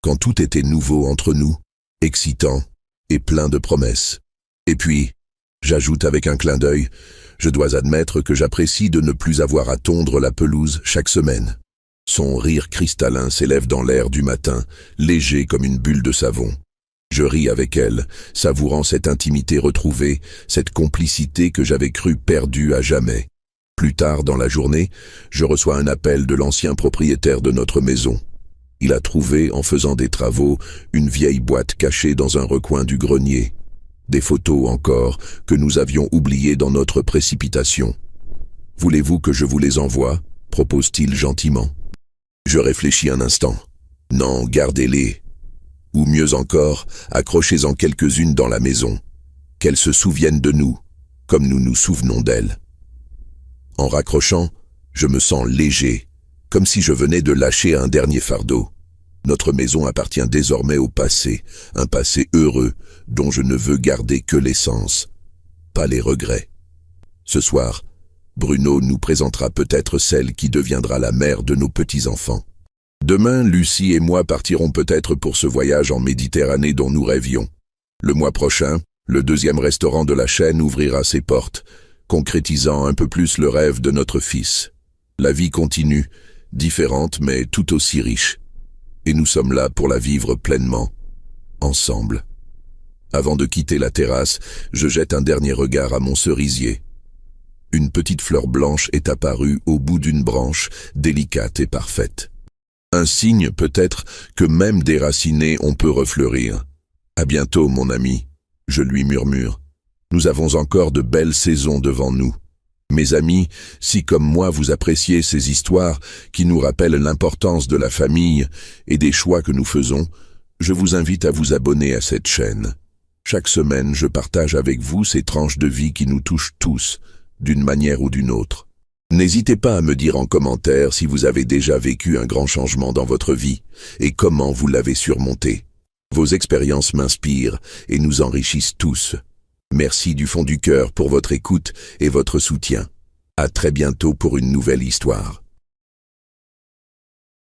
S1: quand tout était nouveau entre nous, excitant et plein de promesses. Et puis, j'ajoute avec un clin d'œil, je dois admettre que j'apprécie de ne plus avoir à tondre la pelouse chaque semaine. Son rire cristallin s'élève dans l'air du matin, léger comme une bulle de savon. Je ris avec elle, savourant cette intimité retrouvée, cette complicité que j'avais cru perdue à jamais. Plus tard dans la journée, je reçois un appel de l'ancien propriétaire de notre maison. Il a trouvé, en faisant des travaux, une vieille boîte cachée dans un recoin du grenier. Des photos encore, que nous avions oubliées dans notre précipitation. « Voulez-vous que je vous les envoie ?» propose-t-il gentiment. Je réfléchis un instant. « Non, gardez-les. Ou mieux encore, accrochez-en quelques-unes dans la maison. Qu'elles se souviennent de nous, comme nous nous souvenons d'elles. » En raccrochant, je me sens léger, comme si je venais de lâcher un dernier fardeau. Notre maison appartient désormais au passé, un passé heureux dont je ne veux garder que l'essence, pas les regrets. Ce soir, Bruno nous présentera peut-être celle qui deviendra la mère de nos petits-enfants. Demain, Lucie et moi partirons peut-être pour ce voyage en Méditerranée dont nous rêvions. Le mois prochain, le deuxième restaurant de la chaîne ouvrira ses portes, concrétisant un peu plus le rêve de notre fils. La vie continue, différente mais tout aussi riche. Et nous sommes là pour la vivre pleinement, ensemble. Avant de quitter la terrasse, je jette un dernier regard à mon cerisier. Une petite fleur blanche est apparue au bout d'une branche, délicate et parfaite. Un signe peut-être que même déraciné on peut refleurir. « À bientôt, mon ami », je lui murmure. Nous avons encore de belles saisons devant nous. Mes amis, si comme moi vous appréciez ces histoires qui nous rappellent l'importance de la famille et des choix que nous faisons, je vous invite à vous abonner à cette chaîne. Chaque semaine, je partage avec vous ces tranches de vie qui nous touchent tous, d'une manière ou d'une autre. N'hésitez pas à me dire en commentaire si vous avez déjà vécu un grand changement dans votre vie et comment vous l'avez surmonté. Vos expériences m'inspirent et nous enrichissent tous. Merci du fond du cœur pour votre écoute et votre soutien. À très bientôt pour une nouvelle histoire.